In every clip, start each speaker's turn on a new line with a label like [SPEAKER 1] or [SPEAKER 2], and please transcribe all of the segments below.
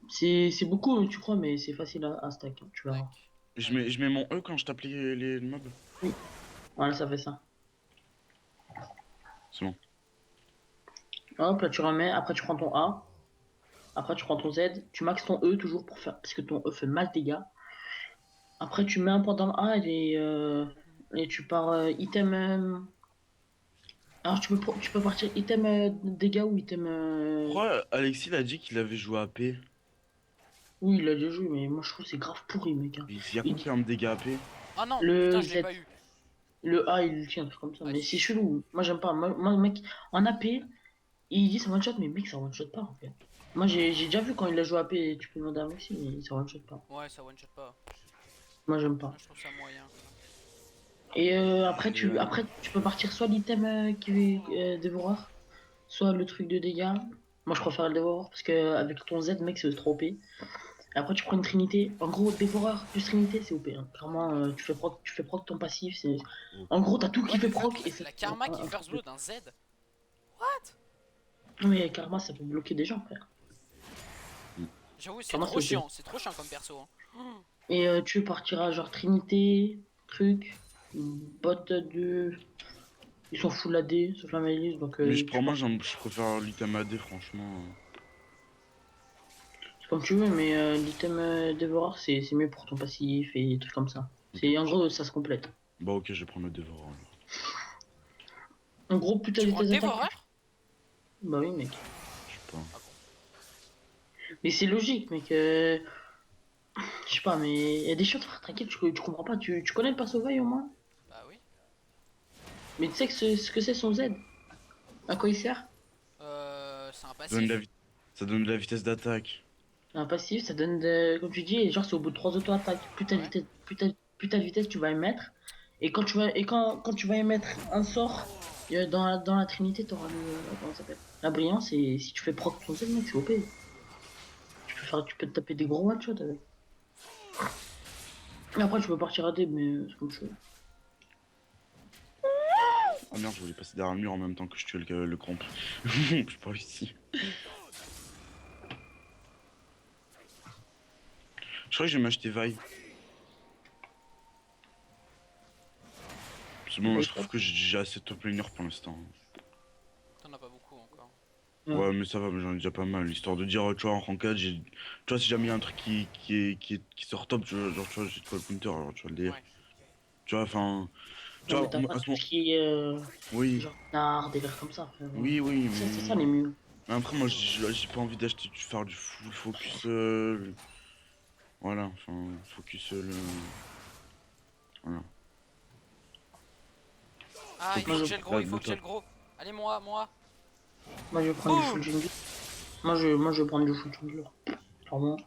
[SPEAKER 1] C'est beaucoup, tu crois, mais c'est facile à stack, hein, tu verras.
[SPEAKER 2] Tac.
[SPEAKER 3] Je mets mon E quand je tape les mobs.
[SPEAKER 1] Oui, voilà, ça fait ça.
[SPEAKER 3] C'est bon.
[SPEAKER 1] Hop, là tu remets, après tu prends ton A, après tu prends ton Z, tu maxes ton E toujours pour faire, parce que ton E fait mal de dégâts. Après tu mets un point dans le A et tu pars item. Alors tu peux partir item dégâts ou item.
[SPEAKER 3] Pourquoi Alexis il a dit qu'il avait joué AP?
[SPEAKER 1] Oui, il a déjà joué, mais moi je trouve que c'est grave pourri, mec, hein.
[SPEAKER 3] Il y a
[SPEAKER 1] Il
[SPEAKER 3] combien
[SPEAKER 1] dit
[SPEAKER 3] de dégâts AP?
[SPEAKER 2] Ah non,
[SPEAKER 1] le
[SPEAKER 2] putain, je l'ai
[SPEAKER 1] Z,
[SPEAKER 2] pas eu.
[SPEAKER 1] le A il tient un truc comme ça,
[SPEAKER 2] Ah
[SPEAKER 1] mais
[SPEAKER 2] si,
[SPEAKER 1] c'est
[SPEAKER 2] si.
[SPEAKER 1] chelou. Moi j'aime pas. Moi, mec, en AP, il dit ça one shot, mais mec, ça one shot pas en fait. Moi j'ai déjà vu quand il a joué AP, tu peux demander à Maxime, mais ça one shot pas.
[SPEAKER 2] Ouais, ça one shot pas.
[SPEAKER 1] Moi j'aime
[SPEAKER 2] Moi,
[SPEAKER 1] pas.
[SPEAKER 2] je trouve ça moyen.
[SPEAKER 1] Et
[SPEAKER 3] Et euh,
[SPEAKER 1] après, tu peux partir soit l'item qui est dévoreur, soit le truc de dégâts. Moi, je préfère le dévoreur parce que avec ton Z, mec, c'est trop OP. Et après, tu prends une trinité. En gros, dévoreur plus trinité, c'est OP, hein. Clairement, tu fais proc ton passif. C'est... En gros, t'as tout
[SPEAKER 2] Quoi,
[SPEAKER 1] qui fait proc et c'est
[SPEAKER 2] la karma qui
[SPEAKER 1] un truc
[SPEAKER 2] first
[SPEAKER 1] de.
[SPEAKER 2] blood d'un Z? What?
[SPEAKER 1] Non, mais karma, ça peut bloquer des gens, frère.
[SPEAKER 2] J'avoue,
[SPEAKER 1] Karma, c'est OP.
[SPEAKER 2] c'est trop chiant comme perso, hein.
[SPEAKER 1] Et tu partiras genre trinité, truc, bot de. Ils sont full AD, sauf la Maëlys, donc
[SPEAKER 3] mais je
[SPEAKER 1] tu
[SPEAKER 3] prends
[SPEAKER 1] pars.
[SPEAKER 3] moi, je préfère l'item AD franchement.
[SPEAKER 1] C'est comme tu veux, mais l'item dévoreur, c'est mieux pour ton passif et des trucs comme ça.
[SPEAKER 3] Ok.
[SPEAKER 1] C'est, en gros, ça se complète.
[SPEAKER 3] Bah ok, je vais prendre le dévoreur alors.
[SPEAKER 1] En gros, plus t'as
[SPEAKER 2] Tu prends le
[SPEAKER 1] vitesse d'attaque, plus.
[SPEAKER 2] dévoreur?
[SPEAKER 1] Bah oui, mec.
[SPEAKER 3] Je sais pas.
[SPEAKER 2] Ah bon.
[SPEAKER 1] Mais c'est logique, mec. Je sais pas, mais il y a des choses, frère, t'inquiète, tu comprends pas. Tu connais le perso Vaille au moins?
[SPEAKER 2] Bah oui.
[SPEAKER 1] Mais tu sais que ce que c'est son Z? À quoi il sert?
[SPEAKER 2] C'est un
[SPEAKER 3] Ça donne de la,
[SPEAKER 2] passif.
[SPEAKER 3] ça donne de la vitesse d'attaque.
[SPEAKER 1] Un passif, ça donne de. Comme tu dis, et genre, c'est au bout de 3 auto-attaques.
[SPEAKER 2] Ouais.
[SPEAKER 1] Plus t'as de vitesse, tu vas émettre. Et quand tu vas émettre un sort, dans la Trinité, t'auras le. Comment ça s'appelle? La brillance, et si tu fais proc ton Z, mec, c'est OP. Tu peux te taper des gros one-shots avec. Et après, tu peux partir à D, mais c'est comme je veux.
[SPEAKER 3] Ah merde, je voulais passer derrière le mur en même temps que je tuais le comp. J'ai pas réussi. Je crois que je vais m'acheter Vi. C'est bon, moi je trouve que j'ai assez de top laner pour l'instant.
[SPEAKER 2] T'en as pas beaucoup encore.
[SPEAKER 1] Ouais.
[SPEAKER 3] Ouais, mais ça va, j'en ai déjà pas mal. Histoire de dire, tu vois, en ranked, tu vois, si jamais il y a un truc qui sort top, genre, tu vois, j'ai de quoi le counter, alors tu vois, le délire.
[SPEAKER 2] Ouais.
[SPEAKER 3] Tu vois, enfin, tu
[SPEAKER 1] Non, mais
[SPEAKER 3] vois,
[SPEAKER 1] t'as pas
[SPEAKER 3] à ce
[SPEAKER 1] tout
[SPEAKER 3] moment,
[SPEAKER 1] ce qui est.
[SPEAKER 3] oui,
[SPEAKER 1] Genre, nard, des verres comme ça, frère.
[SPEAKER 3] oui,
[SPEAKER 1] C'est ça les mieux.
[SPEAKER 3] mais après, moi, j'ai pas envie d'acheter, de faire du full focus, voilà, enfin, focus, voilà.
[SPEAKER 2] Ah, il
[SPEAKER 3] Focus
[SPEAKER 1] Moi,
[SPEAKER 2] faut
[SPEAKER 1] je,
[SPEAKER 2] que j'ai le gros,
[SPEAKER 3] la,
[SPEAKER 2] il faut
[SPEAKER 3] le
[SPEAKER 2] que j'ai
[SPEAKER 3] top.
[SPEAKER 2] le gros. Allez, moi.
[SPEAKER 1] moi, je vais prendre du full
[SPEAKER 2] Boum!
[SPEAKER 1] jungle. Moi, je vais prendre du full jungle. Clairement.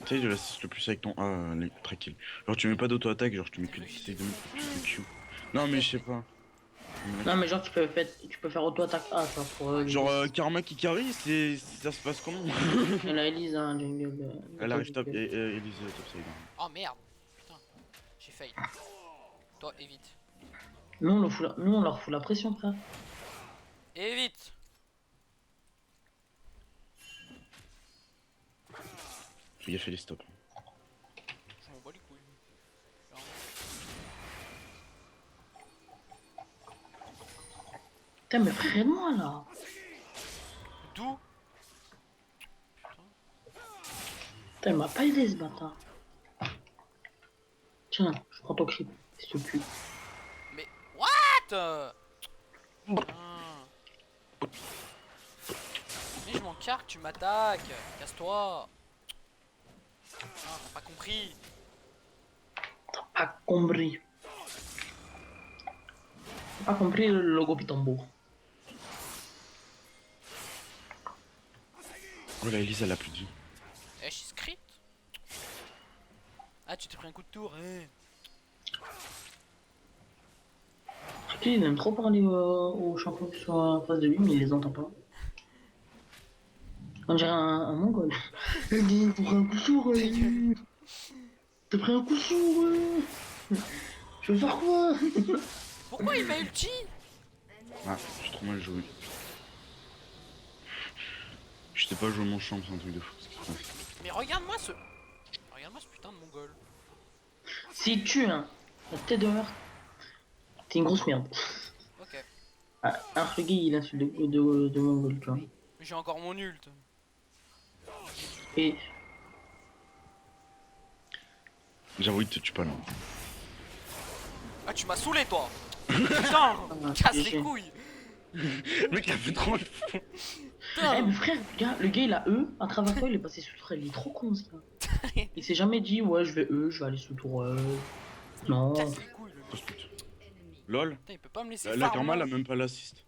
[SPEAKER 3] Tu sais, de l'assist le plus avec ton A, tranquille. Genre, tu mets pas d'auto-attaque, genre, tu mets que
[SPEAKER 2] Oui.
[SPEAKER 3] tu fais Q. Non, mais je sais pas. Mais là,
[SPEAKER 1] Non, mais genre, tu peux faire auto-attaque A, ça, pour
[SPEAKER 2] Ouais.
[SPEAKER 3] genre,
[SPEAKER 1] éviter.
[SPEAKER 3] Karma qui carry, ça se passe comment?
[SPEAKER 1] Et la Elise, hein, jungle.
[SPEAKER 3] Elle
[SPEAKER 1] Top
[SPEAKER 3] arrive top,
[SPEAKER 1] jungle.
[SPEAKER 3] Elise topside.
[SPEAKER 2] Oh merde! Putain, j'ai fail. Toi, évite.
[SPEAKER 1] Nous, on leur fout la pression, frère.
[SPEAKER 2] Évite!
[SPEAKER 3] Fais gaffe, les stops.
[SPEAKER 2] Je m'en bats les couilles.
[SPEAKER 1] Putain, mais frère, moi là.
[SPEAKER 2] D'où?
[SPEAKER 1] Putain, il m'a pas aidé, ce bâtard. Tiens, je prends ton creep, s'il te plaît.
[SPEAKER 2] Mais what? Putain. Mais je m'en carre, tu m'attaques. Casse-toi. Ah, t'as pas compris.
[SPEAKER 1] Pas compris. Pas compris le logo Pitombo.
[SPEAKER 3] Oh là, Elise, elle a plus de vie.
[SPEAKER 2] Eh, je suis script. Ah, tu t'es pris un coup de tour, eh.
[SPEAKER 1] Tu il aime trop parler aux champions qui sont en face de lui, mais il les entend pas. On dirait un mongol. Il dit, t'as pris un coup sourd,
[SPEAKER 2] Ta gueule.
[SPEAKER 1] t'as pris un coup sourd, je vais faire quoi?
[SPEAKER 2] Pourquoi il m'a ulti?
[SPEAKER 3] Ah, j'ai trop mal joué. J'étais pas joué mon champ, c'est un truc de fou ce qui se passe.
[SPEAKER 2] Mais regarde-moi ce... Regarde-moi ce putain de mongol.
[SPEAKER 1] Si tu, hein, la tête de meurtre, t'es une grosse merde.
[SPEAKER 2] Ok.
[SPEAKER 1] Ah, alors que le gars, il insulte de mongol, tu vois.
[SPEAKER 2] J'ai encore mon ult.
[SPEAKER 1] Et
[SPEAKER 3] J'avoue, il te tue pas là.
[SPEAKER 2] Ah, tu m'as saoulé, toi. Putain, casse les
[SPEAKER 1] GG.
[SPEAKER 2] couilles.
[SPEAKER 3] Le mec, il a fait trop le fou.
[SPEAKER 1] Eh,
[SPEAKER 2] Putain.
[SPEAKER 1] mais frère, le gars, il a E, à travers quoi il est passé sous tourelle. Il est trop con, ce gars. Il s'est jamais dit, ouais, je vais E, je vais aller sous tourelle. Non.
[SPEAKER 2] Casse les couilles, le mec.
[SPEAKER 3] LOL.
[SPEAKER 2] Putain, il peut pas me laisser
[SPEAKER 3] La
[SPEAKER 2] farm,
[SPEAKER 3] Karma, elle
[SPEAKER 2] là.
[SPEAKER 3] a même pas l'assist.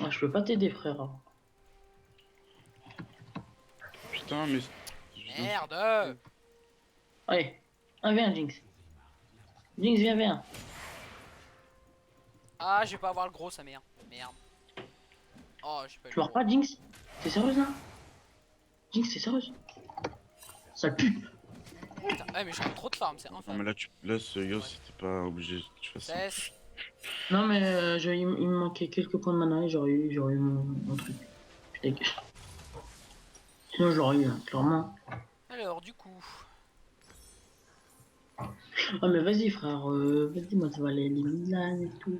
[SPEAKER 1] Ah, je peux pas t'aider, frère.
[SPEAKER 3] Putain, mais.
[SPEAKER 2] Merde.
[SPEAKER 1] Allez, 1v1, Jinx. Jinx, viens.
[SPEAKER 2] Ah, je vais pas avoir le gros, sa mère. Merde. Oh, j'ai pas eu
[SPEAKER 1] Tu
[SPEAKER 2] le
[SPEAKER 1] meurs
[SPEAKER 2] gros.
[SPEAKER 1] pas, Jinx? T'es sérieuse, là? Jinx, t'es sérieuse? Sale pute.
[SPEAKER 2] Putain, ouais, mais j'ai trop de farm, c'est
[SPEAKER 3] Non,
[SPEAKER 2] infâme.
[SPEAKER 3] mais là, là ce Yos, c'était pas obligé que tu fasses ça.
[SPEAKER 2] Cesse.
[SPEAKER 1] Non, mais il me manquait quelques points de mana et j'aurais eu mon truc. Putain, sinon, je l'aurais eu, hein, clairement.
[SPEAKER 2] Alors, du coup.
[SPEAKER 1] Ah, mais vas-y, frère, vas-y, moi, ça va les Milan et tout.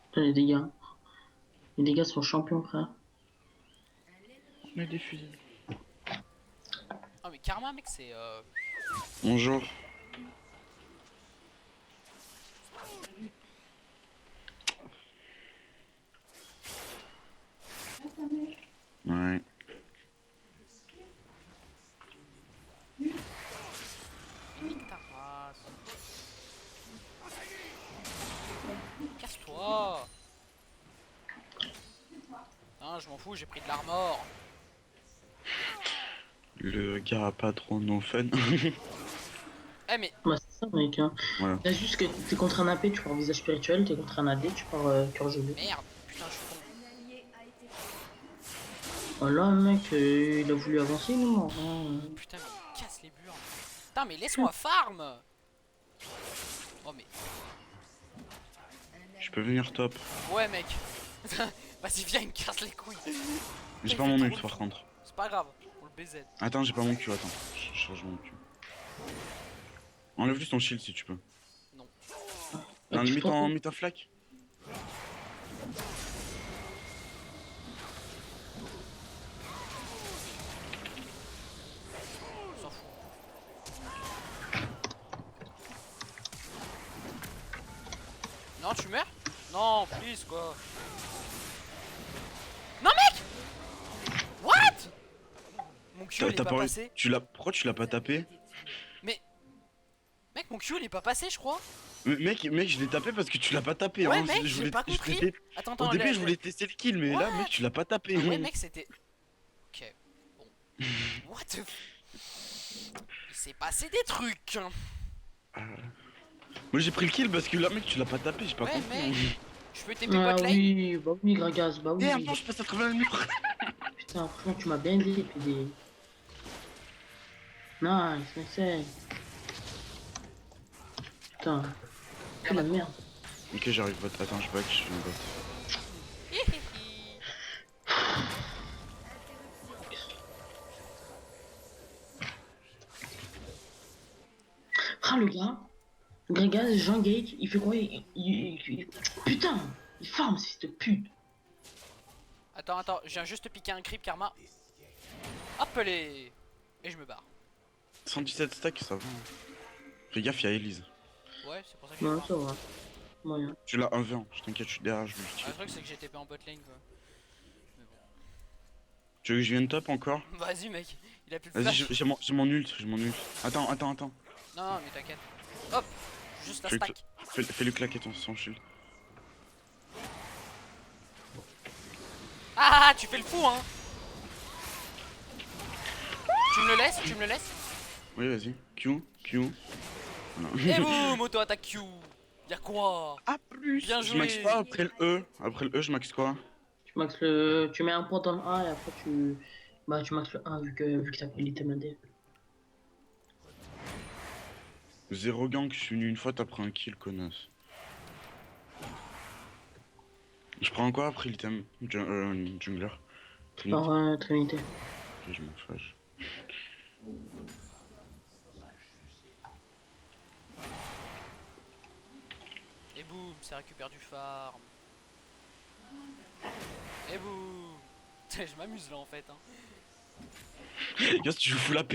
[SPEAKER 1] Putain, les dégâts. Les dégâts sont champions, frère.
[SPEAKER 3] On a des fusils.
[SPEAKER 2] Ah, mais Karma, mec, c'est.
[SPEAKER 3] Bonjour. Ouais.
[SPEAKER 2] Nique ta race. Casse-toi. Non, je m'en fous, j'ai pris de l'armor.
[SPEAKER 3] Le gars a pas trop no fun.
[SPEAKER 2] Eh, mais.
[SPEAKER 1] Bah, c'est ça, mec, hein.
[SPEAKER 3] Voilà.
[SPEAKER 1] Là, juste que t'es contre un AP, tu pars visage spirituel, t'es contre un AD, tu pars cœur gelé.
[SPEAKER 2] Merde. Putain, je suis con.
[SPEAKER 1] Voilà, mec, il a voulu avancer, il est mort. Hein.
[SPEAKER 2] Putain, mais il casse les burnes. Putain, mais laisse-moi farm. Oh, mais.
[SPEAKER 3] Je peux venir top.
[SPEAKER 2] Ouais, mec. Vas-y, viens, il me casse les couilles.
[SPEAKER 3] J'ai pas mon ult par contre.
[SPEAKER 2] C'est pas grave, on le BZ.
[SPEAKER 3] Attends, j'ai pas mon Q, attends. Je charge mon Q. Enlève juste ton shield si tu peux.
[SPEAKER 2] Non.
[SPEAKER 3] Non,
[SPEAKER 1] Tu
[SPEAKER 3] mets ta flaque.
[SPEAKER 2] On s'en fout. Non, tu meurs? Non, please, quoi. Non, mec! What? Mon Q, il est pas
[SPEAKER 3] pas
[SPEAKER 2] passé.
[SPEAKER 3] Pourquoi tu l'as pas tapé?
[SPEAKER 2] Mais. Mec, mon Q, il est pas passé, je crois.
[SPEAKER 3] Mec, je l'ai tapé parce que tu l'as pas tapé.
[SPEAKER 2] Ouais,
[SPEAKER 3] hein.
[SPEAKER 2] mec, j'ai pas compris. Attends,
[SPEAKER 3] Au début,
[SPEAKER 2] là,
[SPEAKER 3] je voulais tester le kill, mais là, mec, tu l'as pas tapé.
[SPEAKER 2] Ouais, mec, c'était. Ok. Bon. What the. Il s'est passé des trucs.
[SPEAKER 3] Moi, j'ai pris le kill parce que là, mec, tu l'as pas tapé, j'ai pas
[SPEAKER 2] Ouais,
[SPEAKER 3] compris.
[SPEAKER 2] mec. Je peux TP
[SPEAKER 1] Ah
[SPEAKER 2] bot lane?
[SPEAKER 1] oui, bah oui, Gragas, bah oui.
[SPEAKER 3] Eh, attends, je passe à travers le mur.
[SPEAKER 1] Putain, franchement, tu m'as bien aidé, PD. Nice, merci. Putain, que la merde.
[SPEAKER 3] Ok, j'arrive bot. Attends, je back, je suis bot.
[SPEAKER 1] Ah, le gars, Gragas, Jean Gage, il fait quoi putain, il farm, ce fils de pute.
[SPEAKER 2] Attends, je viens juste piquer un creep karma. Hop les. Et je me barre.
[SPEAKER 3] 117 stacks, ça va. Fais gaffe, y'a Elise.
[SPEAKER 2] Ouais, c'est pour ça que je me
[SPEAKER 1] Non,
[SPEAKER 2] barre.
[SPEAKER 1] ça va. Moyen.
[SPEAKER 3] Tu l'as 1v1, je t'inquiète, je suis derrière, je vais le
[SPEAKER 2] Ah,
[SPEAKER 3] tuer.
[SPEAKER 2] le truc c'est que j'ai TP en bot lane quoi. Mais
[SPEAKER 3] Tu veux que je vienne top encore?
[SPEAKER 2] bon. Vas-y mec, il a plus de
[SPEAKER 3] Vas-y,
[SPEAKER 2] flash.
[SPEAKER 3] j'ai mon ult, Attends.
[SPEAKER 2] Non, mais t'inquiète. Hop, juste la
[SPEAKER 3] Fais le
[SPEAKER 2] stack.
[SPEAKER 3] Fais-le claquer son shield.
[SPEAKER 2] Ah, tu fais le fou hein. Tu me le laisses?
[SPEAKER 3] Oui, vas-y. Q. Voilà.
[SPEAKER 2] Et boum, auto attaque Q. Y'a quoi?
[SPEAKER 3] Ah, plus.
[SPEAKER 2] Bien
[SPEAKER 3] Je max
[SPEAKER 2] joué.
[SPEAKER 3] pas après le E. Après le E, je max quoi?
[SPEAKER 1] Tu mets un point dans le A et après tu maxes le 1 vu que t'as pris l'item AD.
[SPEAKER 3] 0 gank, je suis venu une fois, t'as pris un kill, connasse. Je prends quoi après l'item jungler?
[SPEAKER 1] Par
[SPEAKER 3] Trinity.
[SPEAKER 1] Trinité.
[SPEAKER 3] Ok, je m'en fâche.
[SPEAKER 2] Et boum, ça récupère du farm. Et boum. Je m'amuse là en fait. Hein.
[SPEAKER 3] Yoz, tu joues full AP.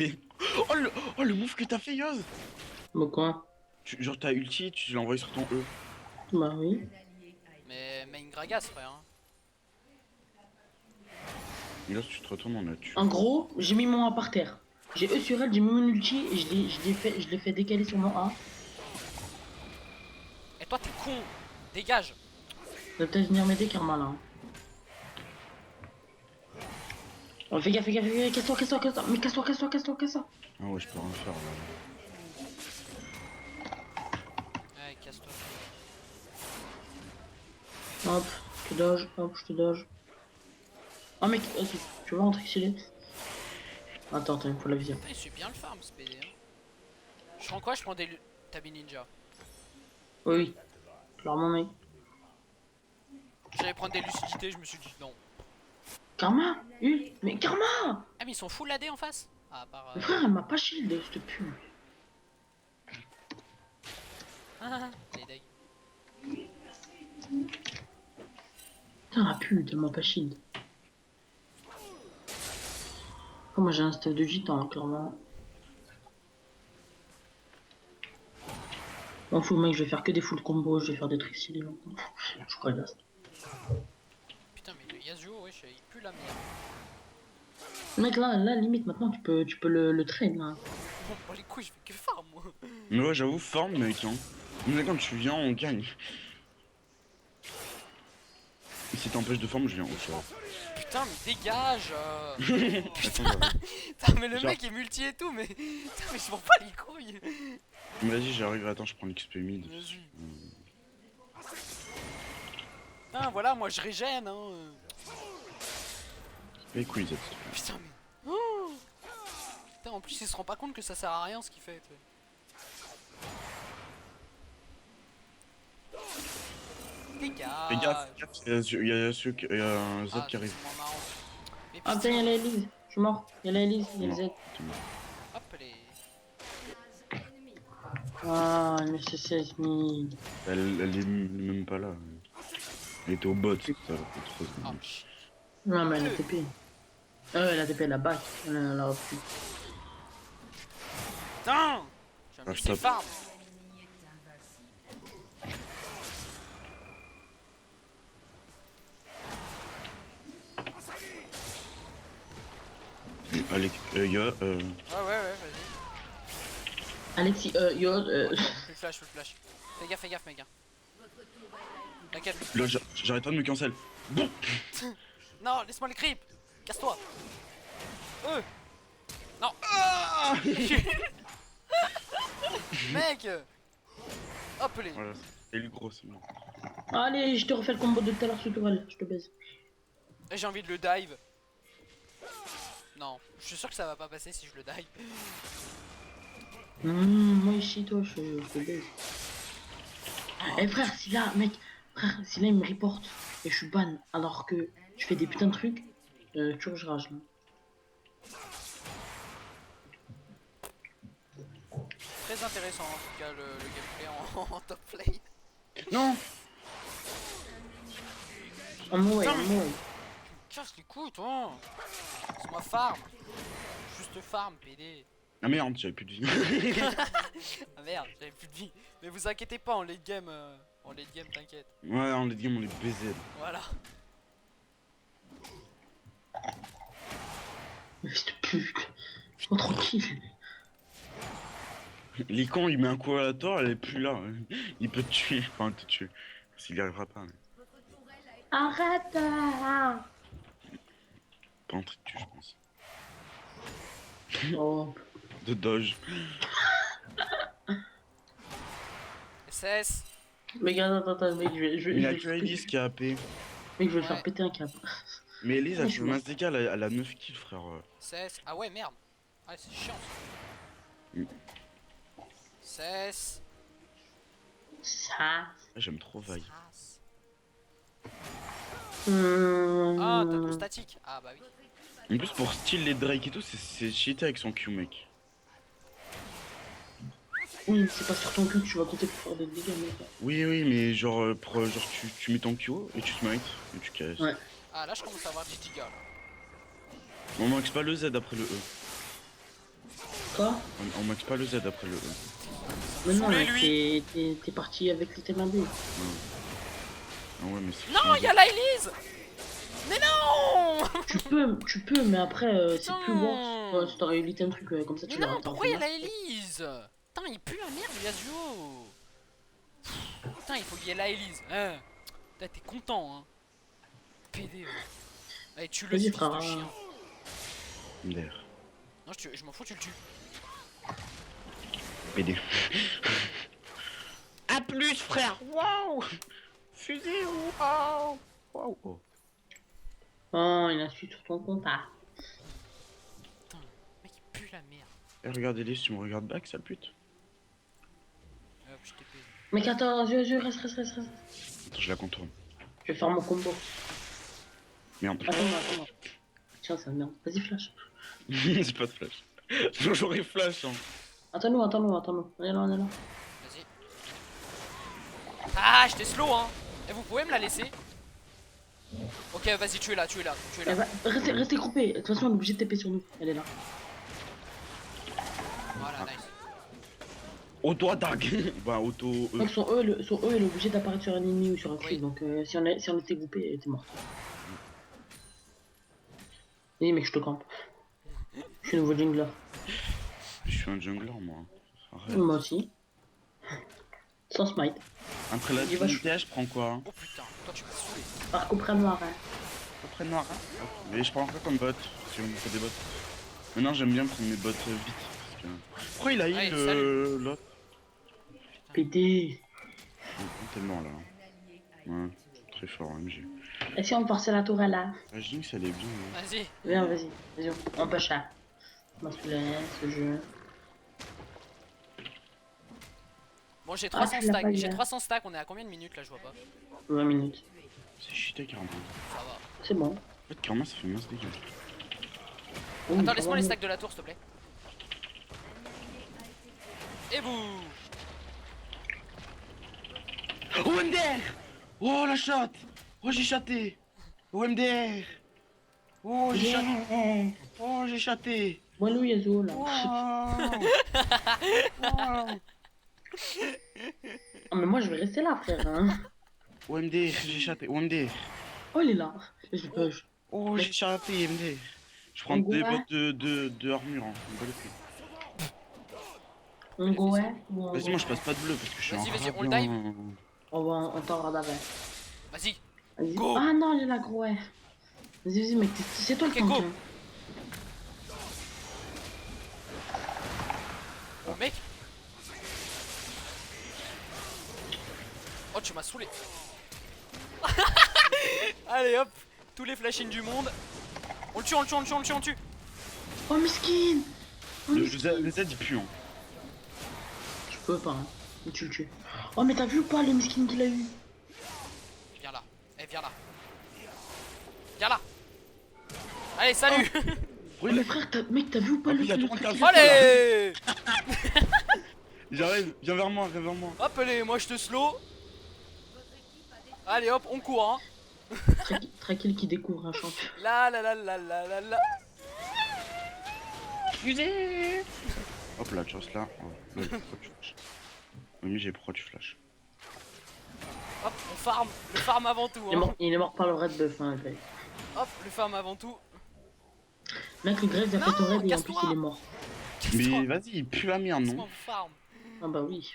[SPEAKER 3] Oh le move que t'as fait, Yoz!
[SPEAKER 1] Bon, quoi?
[SPEAKER 3] Genre, t'as ulti, tu l'as envoyé sur ton E.
[SPEAKER 1] Bah oui.
[SPEAKER 2] Mais main Gragas, frère. Hein.
[SPEAKER 3] Yoz, tu te retournes, on a tué.
[SPEAKER 1] En gros, j'ai mis mon A par terre. J'ai E sur elle, j'ai mis mon ulti et je l'ai fait décaler sur mon A.
[SPEAKER 2] Et toi, t'es con. Dégage.
[SPEAKER 1] Il va peut-être venir m'aider Karma là. Oh, fais gaffe, casse-toi, casse-toi, casse-toi. Mais casse-toi, casse-toi, casse-toi, casse-toi.
[SPEAKER 3] Ah ouais, je peux rien faire là.
[SPEAKER 2] Ouais, casse-toi.
[SPEAKER 1] Hop, je te doge, hop, je te doge. Oh mec, tu vois un truc stylé? Attends, il me faut la vision.
[SPEAKER 2] Putain, il suit bien le farm ce PD. Hein. Je prends quoi? Je prends des Tabi Ninja.
[SPEAKER 1] Oui, oui, clairement mec.
[SPEAKER 2] J'allais prendre des lucidités, je me suis dit non.
[SPEAKER 1] Karma? Mais Karma!
[SPEAKER 2] Ah, mais ils sont full AD en face? Ah, à part.
[SPEAKER 1] Mais frère, elle m'a pas shield, je te pue.
[SPEAKER 2] Les decks.
[SPEAKER 1] Putain, la pute, elle m'a pas shield. Oh, moi j'ai un stuff de gitan, clairement. M'en fous, mec, je vais faire que des full combos, je vais faire des trucs stylés maintenant. Je crois que là.
[SPEAKER 2] Putain, mais le Yasuo, wesh, il pue la merde.
[SPEAKER 1] Mec, là, limite, maintenant, tu peux le trade, là.
[SPEAKER 2] Bon, les couilles, je fais que farm moi.
[SPEAKER 3] Mais ouais, j'avoue, forme, mec. Hein. Mais quand tu viens, on gagne. Et si t'empêches de forme, je viens. Oh, ça va.
[SPEAKER 2] Putain, mais dégage.
[SPEAKER 3] Attends, j'arrive.
[SPEAKER 2] Putain, mais le
[SPEAKER 3] Genre-
[SPEAKER 2] mec est multi et tout, mais. Putain, mais je m'en bats les couilles.
[SPEAKER 3] Mais vas-y, j'arrive. Attends, je prends l'XP mid.
[SPEAKER 2] Vas-y. Putain, voilà, moi je régène, hein.
[SPEAKER 3] Les couilles, ça.
[SPEAKER 2] Putain, mais. Oh putain, en plus, il se rend pas compte que ça sert à rien ce qu'il fait. Tu sais.
[SPEAKER 3] Fais
[SPEAKER 2] Dégage.
[SPEAKER 3] gaffe, il y a un Z
[SPEAKER 2] Ah,
[SPEAKER 3] qui arrive.
[SPEAKER 2] c'est moins marrant. Mais
[SPEAKER 1] Ah, putain,
[SPEAKER 2] putain,
[SPEAKER 1] y'a la Elise. Je suis mort. Y'a la Elise, y'a le Z.
[SPEAKER 2] hop les.
[SPEAKER 1] Ah, mais c'est 16 000.
[SPEAKER 3] Elle est même pas là. Elle était au bot, ça fait 3
[SPEAKER 2] Oh
[SPEAKER 3] secondes.
[SPEAKER 2] shit.
[SPEAKER 1] Non, mais elle a TP. Elle a TP, elle a back. Elle a repris.
[SPEAKER 2] Putain. Je vais me
[SPEAKER 3] Ah,
[SPEAKER 2] laisser
[SPEAKER 3] stop.
[SPEAKER 2] farm.
[SPEAKER 3] Allez, y'a.
[SPEAKER 2] Ouais, vas-y.
[SPEAKER 1] Alexis, yo,
[SPEAKER 2] Full flash. Fais gaffe, mec. Hein. T'inquiète.
[SPEAKER 3] Là, j'arrête pas de me cancel. Bon.
[SPEAKER 2] Non, laisse-moi le creep. Casse-toi. Non.
[SPEAKER 3] Ah
[SPEAKER 2] Mec. Hop les.
[SPEAKER 3] Voilà, c'est le gros, c'est bon.
[SPEAKER 1] allez, je te refais le combo de tout à l'heure sur tourelle. Je te baise.
[SPEAKER 2] J'ai envie de le dive. Non, je suis sûr que ça va pas passer si je le dive.
[SPEAKER 1] Moi ici, toi, je te baise. Eh frère, si là, mec, frère, si là il me reporte et je suis ban alors que je fais des putains de trucs, tu vois, je rage là.
[SPEAKER 2] Très intéressant en tout cas le gameplay en top lane.
[SPEAKER 3] Non.
[SPEAKER 1] Un mot,
[SPEAKER 2] Non,
[SPEAKER 1] un
[SPEAKER 2] mais-
[SPEAKER 1] mot.
[SPEAKER 2] Casse les couilles toi. C'est ma farm. Juste farm PD.
[SPEAKER 3] Ah merde, j'avais plus de vie.
[SPEAKER 2] Ah merde, j'avais plus de vie. Mais vous inquiétez pas, en late game, t'inquiète.
[SPEAKER 3] Ouais, en late game, on est baisé.
[SPEAKER 2] Voilà.
[SPEAKER 1] Mais fils de pute. Oh, tranquille.
[SPEAKER 3] L'icon, il met un coup à la tour, elle est plus là. Il peut te tuer, enfin te tuer. S'il y arrivera pas, mais
[SPEAKER 1] Arrête.
[SPEAKER 3] pas un truc de tue, je pense.
[SPEAKER 1] Oh.
[SPEAKER 3] De dodge.
[SPEAKER 2] SS.
[SPEAKER 1] Mais regarde, attends, mec,
[SPEAKER 3] Il a que Elise qui a AP.
[SPEAKER 1] Mec, je vais le
[SPEAKER 2] Ouais.
[SPEAKER 1] faire péter un câble.
[SPEAKER 3] Mais Elise, elle
[SPEAKER 1] Ouais,
[SPEAKER 3] fait
[SPEAKER 1] je
[SPEAKER 3] masse dégâts, elle a 9 kills, frère.
[SPEAKER 2] SS. Ah ouais, merde. Ah, c'est chiant
[SPEAKER 3] Mm.
[SPEAKER 2] ça. SS.
[SPEAKER 1] Ça.
[SPEAKER 3] Ah, j'aime trop Vaille.
[SPEAKER 2] Sas. Ah, t'as ton statique. Ah bah oui.
[SPEAKER 3] En plus, pour style les Drake et tout, c'est cheaté avec son Q, mec.
[SPEAKER 1] Oui, c'est pas sur ton cul que tu vas compter pour faire des dégâts, mec.
[SPEAKER 3] Oui, oui, mais genre, genre tu mets ton Q et tu smite et tu casses.
[SPEAKER 1] Ouais.
[SPEAKER 2] Ah là je commence à avoir 10 gigas là.
[SPEAKER 3] On max pas le Z après le E.
[SPEAKER 1] Quoi?
[SPEAKER 3] On max pas le Z après le E.
[SPEAKER 1] Mais non,
[SPEAKER 2] Saoulez,
[SPEAKER 1] mec,
[SPEAKER 2] lui.
[SPEAKER 1] t'es parti avec l'item AB.
[SPEAKER 3] Ah ouais, mais c'est.
[SPEAKER 2] Non, il y a l'Elise. Mais non.
[SPEAKER 1] Tu peux, mais après, c'est plus worth.
[SPEAKER 2] Putain.
[SPEAKER 1] Si t'aurais eu l'item truc, comme ça
[SPEAKER 2] Mais
[SPEAKER 1] tu
[SPEAKER 2] non,
[SPEAKER 1] l'aurais
[SPEAKER 2] pourquoi il y a
[SPEAKER 1] fait.
[SPEAKER 2] l'Elise? Putain, il pue la merde, Yasuo. Putain, il faut qu'il y ait la Elise. Hein. Putain, t'es content, hein. PD. Allez, tue-le, ce
[SPEAKER 1] Vas-y,
[SPEAKER 2] fils
[SPEAKER 1] frère.
[SPEAKER 2] de chien.
[SPEAKER 3] D'air.
[SPEAKER 2] Non, je m'en fous, tu le tues.
[SPEAKER 3] PD. A plus, frère. Waouh. Fusée, waouh. Waouh. Oh.
[SPEAKER 1] Oh, il a su sur ton compte. Ah.
[SPEAKER 2] Putain, mec, il pue la merde.
[SPEAKER 3] Eh, regarde Elise, tu me regardes back, sale pute.
[SPEAKER 2] Hop, je t'ai PD.
[SPEAKER 1] Mec, attends, je reste.
[SPEAKER 3] Attends, je la contourne.
[SPEAKER 1] Je vais faire mon combo.
[SPEAKER 3] Merde.
[SPEAKER 1] Attends. Tiens, ça merde. Vas-y, flash.
[SPEAKER 3] J'ai pas de flash. J'aurais flash, hein.
[SPEAKER 1] Attends-nous. On est là.
[SPEAKER 2] Vas-y. Ah, j'étais slow, hein. Et vous pouvez me la laisser? Ok, vas-y, tu es là.
[SPEAKER 1] Eh bah, restez groupés. De toute façon, on est obligé de TP sur nous. Elle est là.
[SPEAKER 2] Voilà, nice.
[SPEAKER 3] Auto-attaque. Bah, auto.
[SPEAKER 1] Donc, son E, il est obligé d'apparaître sur un ennemi ou sur un creep.
[SPEAKER 2] Oui.
[SPEAKER 1] Donc, si on était groupés, t'es mort. Oui, mec, je te campe. Je suis nouveau jungler.
[SPEAKER 3] Je suis un jungler, moi. Arrête.
[SPEAKER 1] Moi aussi. Sans smite.
[SPEAKER 3] Après la
[SPEAKER 1] Il va
[SPEAKER 3] trinité, je prends quoi hein?
[SPEAKER 2] Oh putain, toi tu m'as saoulé.
[SPEAKER 1] Par contre, noir, hein.
[SPEAKER 3] Après noir, hein. Mais je prends quoi comme bot si on me fait des bots. Maintenant, j'aime bien prendre mes bots vite. Parce que... Pourquoi il a
[SPEAKER 2] Allez,
[SPEAKER 3] heal l'autre
[SPEAKER 1] Pété.
[SPEAKER 3] Tellement là. Ouais, très fort, MG.
[SPEAKER 1] Et si on forçait la tourelle là?
[SPEAKER 3] La Jinx, elle est bien. Hein.
[SPEAKER 2] Vas-y.
[SPEAKER 1] Vas-y, on peut chat. Moi, ce jeu.
[SPEAKER 2] Bon, j'ai
[SPEAKER 1] Ah,
[SPEAKER 2] 300
[SPEAKER 1] tu l'as pas
[SPEAKER 2] stacks.
[SPEAKER 1] eu,
[SPEAKER 2] J'ai
[SPEAKER 1] hein.
[SPEAKER 2] 300 stacks. On est à combien de minutes là? Je vois pas.
[SPEAKER 1] 20 minutes.
[SPEAKER 3] C'est cheaté, Karma.
[SPEAKER 2] Ça va.
[SPEAKER 1] C'est bon.
[SPEAKER 3] En fait, Karma, ça fait mince dégâts.
[SPEAKER 1] Oui,
[SPEAKER 2] Attends, laisse-moi les
[SPEAKER 1] vraiment.
[SPEAKER 2] stacks de la tour, s'il te plaît. Et vous.
[SPEAKER 3] Oh, MDR. Oh, la shot. Oh, j'ai chaté. Oh, MDR. Oh, j'ai chaté.
[SPEAKER 1] Yeah.
[SPEAKER 3] Oh, j'ai chaté.
[SPEAKER 1] Moi, Louis Yazo, là.
[SPEAKER 3] Wow. Wow.
[SPEAKER 1] Ah, mais moi, je vais rester là, frère. Hein.
[SPEAKER 3] Oh, MDR, j'ai chaté. Oh, MDR.
[SPEAKER 1] Oh, il est là. Je push.
[SPEAKER 3] Oh, j'ai chaté, MDR. Je prends
[SPEAKER 1] On
[SPEAKER 3] des
[SPEAKER 1] go,
[SPEAKER 3] bottes de armure. Hein. On va le faire.
[SPEAKER 1] On go, ouais. Ou on
[SPEAKER 3] Vas-y,
[SPEAKER 1] go
[SPEAKER 3] moi je passe pas de bleu parce que je suis
[SPEAKER 2] Vas-y,
[SPEAKER 3] un
[SPEAKER 2] vas-y, on le
[SPEAKER 3] radin.
[SPEAKER 1] On t'en rade avec.
[SPEAKER 2] Vas-y.
[SPEAKER 1] Vas-y.
[SPEAKER 2] Go.
[SPEAKER 1] Ah non, il est là, gros, ouais. Vas-y, mec, c'est toi le
[SPEAKER 2] Ok,
[SPEAKER 1] tank.
[SPEAKER 2] go.
[SPEAKER 1] Hein.
[SPEAKER 2] Oh mec. Oh, tu m'as saoulé. Allez hop. Tous les flashings du monde. On le tue.
[SPEAKER 1] Oh, miskin. Oh,
[SPEAKER 3] Le
[SPEAKER 1] miskin.
[SPEAKER 3] Z il pue. Hein.
[SPEAKER 1] Je peux pas, hein. Mais tu le tues. Oh, mais t'as vu ou pas le miskin qu'il a eu?
[SPEAKER 2] Viens là. Eh, viens là. Viens là. Allez, salut.
[SPEAKER 1] Oh, mais frère, mec, t'as vu ou pas
[SPEAKER 3] Ah
[SPEAKER 1] le
[SPEAKER 3] oui, il y a
[SPEAKER 1] le
[SPEAKER 3] trop de
[SPEAKER 1] truc qu'il
[SPEAKER 3] cases.
[SPEAKER 1] a fait, là?
[SPEAKER 2] Allez.
[SPEAKER 3] J'arrive, viens vers moi, viens vers moi.
[SPEAKER 2] Hop, allez, moi je te slow. Allez hop, on court hein.
[SPEAKER 1] Tranquille qui découvre un champ.
[SPEAKER 2] La la la la la la la.
[SPEAKER 3] Fusée. Hop là, tu restes là. Oh, lol, pourquoi tu flashes Oui, j'ai pourquoi tu flashes.
[SPEAKER 2] Hop, on farm. Le farm avant tout hein.
[SPEAKER 1] Il est mort par le red buff, hein, Greg.
[SPEAKER 2] Hop, le farm avant tout.
[SPEAKER 1] Mec, le Greg a fait ton raid et en plus
[SPEAKER 2] casse-toi.
[SPEAKER 1] il est mort.
[SPEAKER 3] Mais vas-y, il pue la merde,
[SPEAKER 2] Laisse-moi
[SPEAKER 3] non
[SPEAKER 2] vous farm.
[SPEAKER 1] Ah bah oui.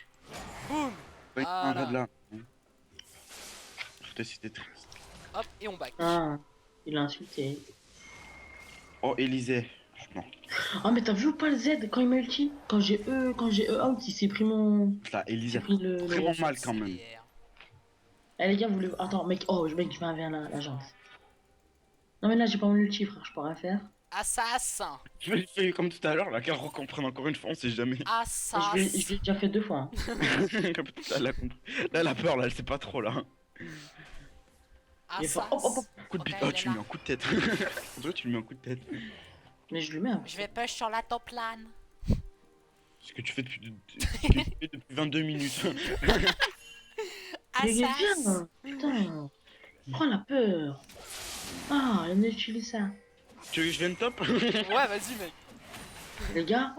[SPEAKER 2] Boum.
[SPEAKER 3] Ouais, un
[SPEAKER 2] Voilà.
[SPEAKER 3] raid là. Putain, c'était triste.
[SPEAKER 2] Hop, et on back.
[SPEAKER 1] Ah, il a insulté.
[SPEAKER 3] Oh, Élysée. Je suis mort.
[SPEAKER 1] Oh, mais t'as vu ou pas le Z quand il m'a ulti? Quand j'ai E out, il s'est pris mon.
[SPEAKER 3] Là,
[SPEAKER 1] Il
[SPEAKER 3] Élysée.
[SPEAKER 1] s'est pris le.
[SPEAKER 3] Vraiment mal quand même.
[SPEAKER 1] Eh les gars, vous voulez. Attends, mec, mec, je vais un vers l'agence. Non, mais là, j'ai pas mon ulti, frère, je peux rien faire.
[SPEAKER 2] Assassin.
[SPEAKER 3] Je vais le faire comme tout à l'heure, là, qu'elle recomprenne encore une fois, on sait jamais.
[SPEAKER 2] Assassin.
[SPEAKER 1] Je l'ai déjà fait 2 fois. Hein.
[SPEAKER 3] Là, elle a compris. Là, elle a peur, là, elle sait pas trop, là. Je vais le faire comme tout à l'heure, là, qu'elle recomprenne encore une fois, on sait jamais.
[SPEAKER 2] Assassin.
[SPEAKER 3] Là, elle a compris. Là, elle a peur, là, elle sait pas trop, là. Là, elle a compris. Là, elle a compris. Là, elle a peur, là, elle sait pas trop, là.
[SPEAKER 1] Il est fort. Hop, hop, hop.
[SPEAKER 3] Coup de
[SPEAKER 2] Ok,
[SPEAKER 3] bite.
[SPEAKER 2] il
[SPEAKER 3] Oh,
[SPEAKER 2] est
[SPEAKER 3] tu
[SPEAKER 2] là.
[SPEAKER 3] lui mets un coup de tête. On dirait que tu lui mets un coup de tête.
[SPEAKER 1] Mais je lui mets un.
[SPEAKER 2] Je vais push sur la top lane.
[SPEAKER 3] Ce que tu fais depuis 22 minutes.
[SPEAKER 1] Mais
[SPEAKER 2] Assas.
[SPEAKER 1] viens. Putain. Prends la peur. Ah, il utilise ça.
[SPEAKER 3] Tu veux que je vienne top?
[SPEAKER 2] Ouais, vas-y, mec.
[SPEAKER 1] Les gars,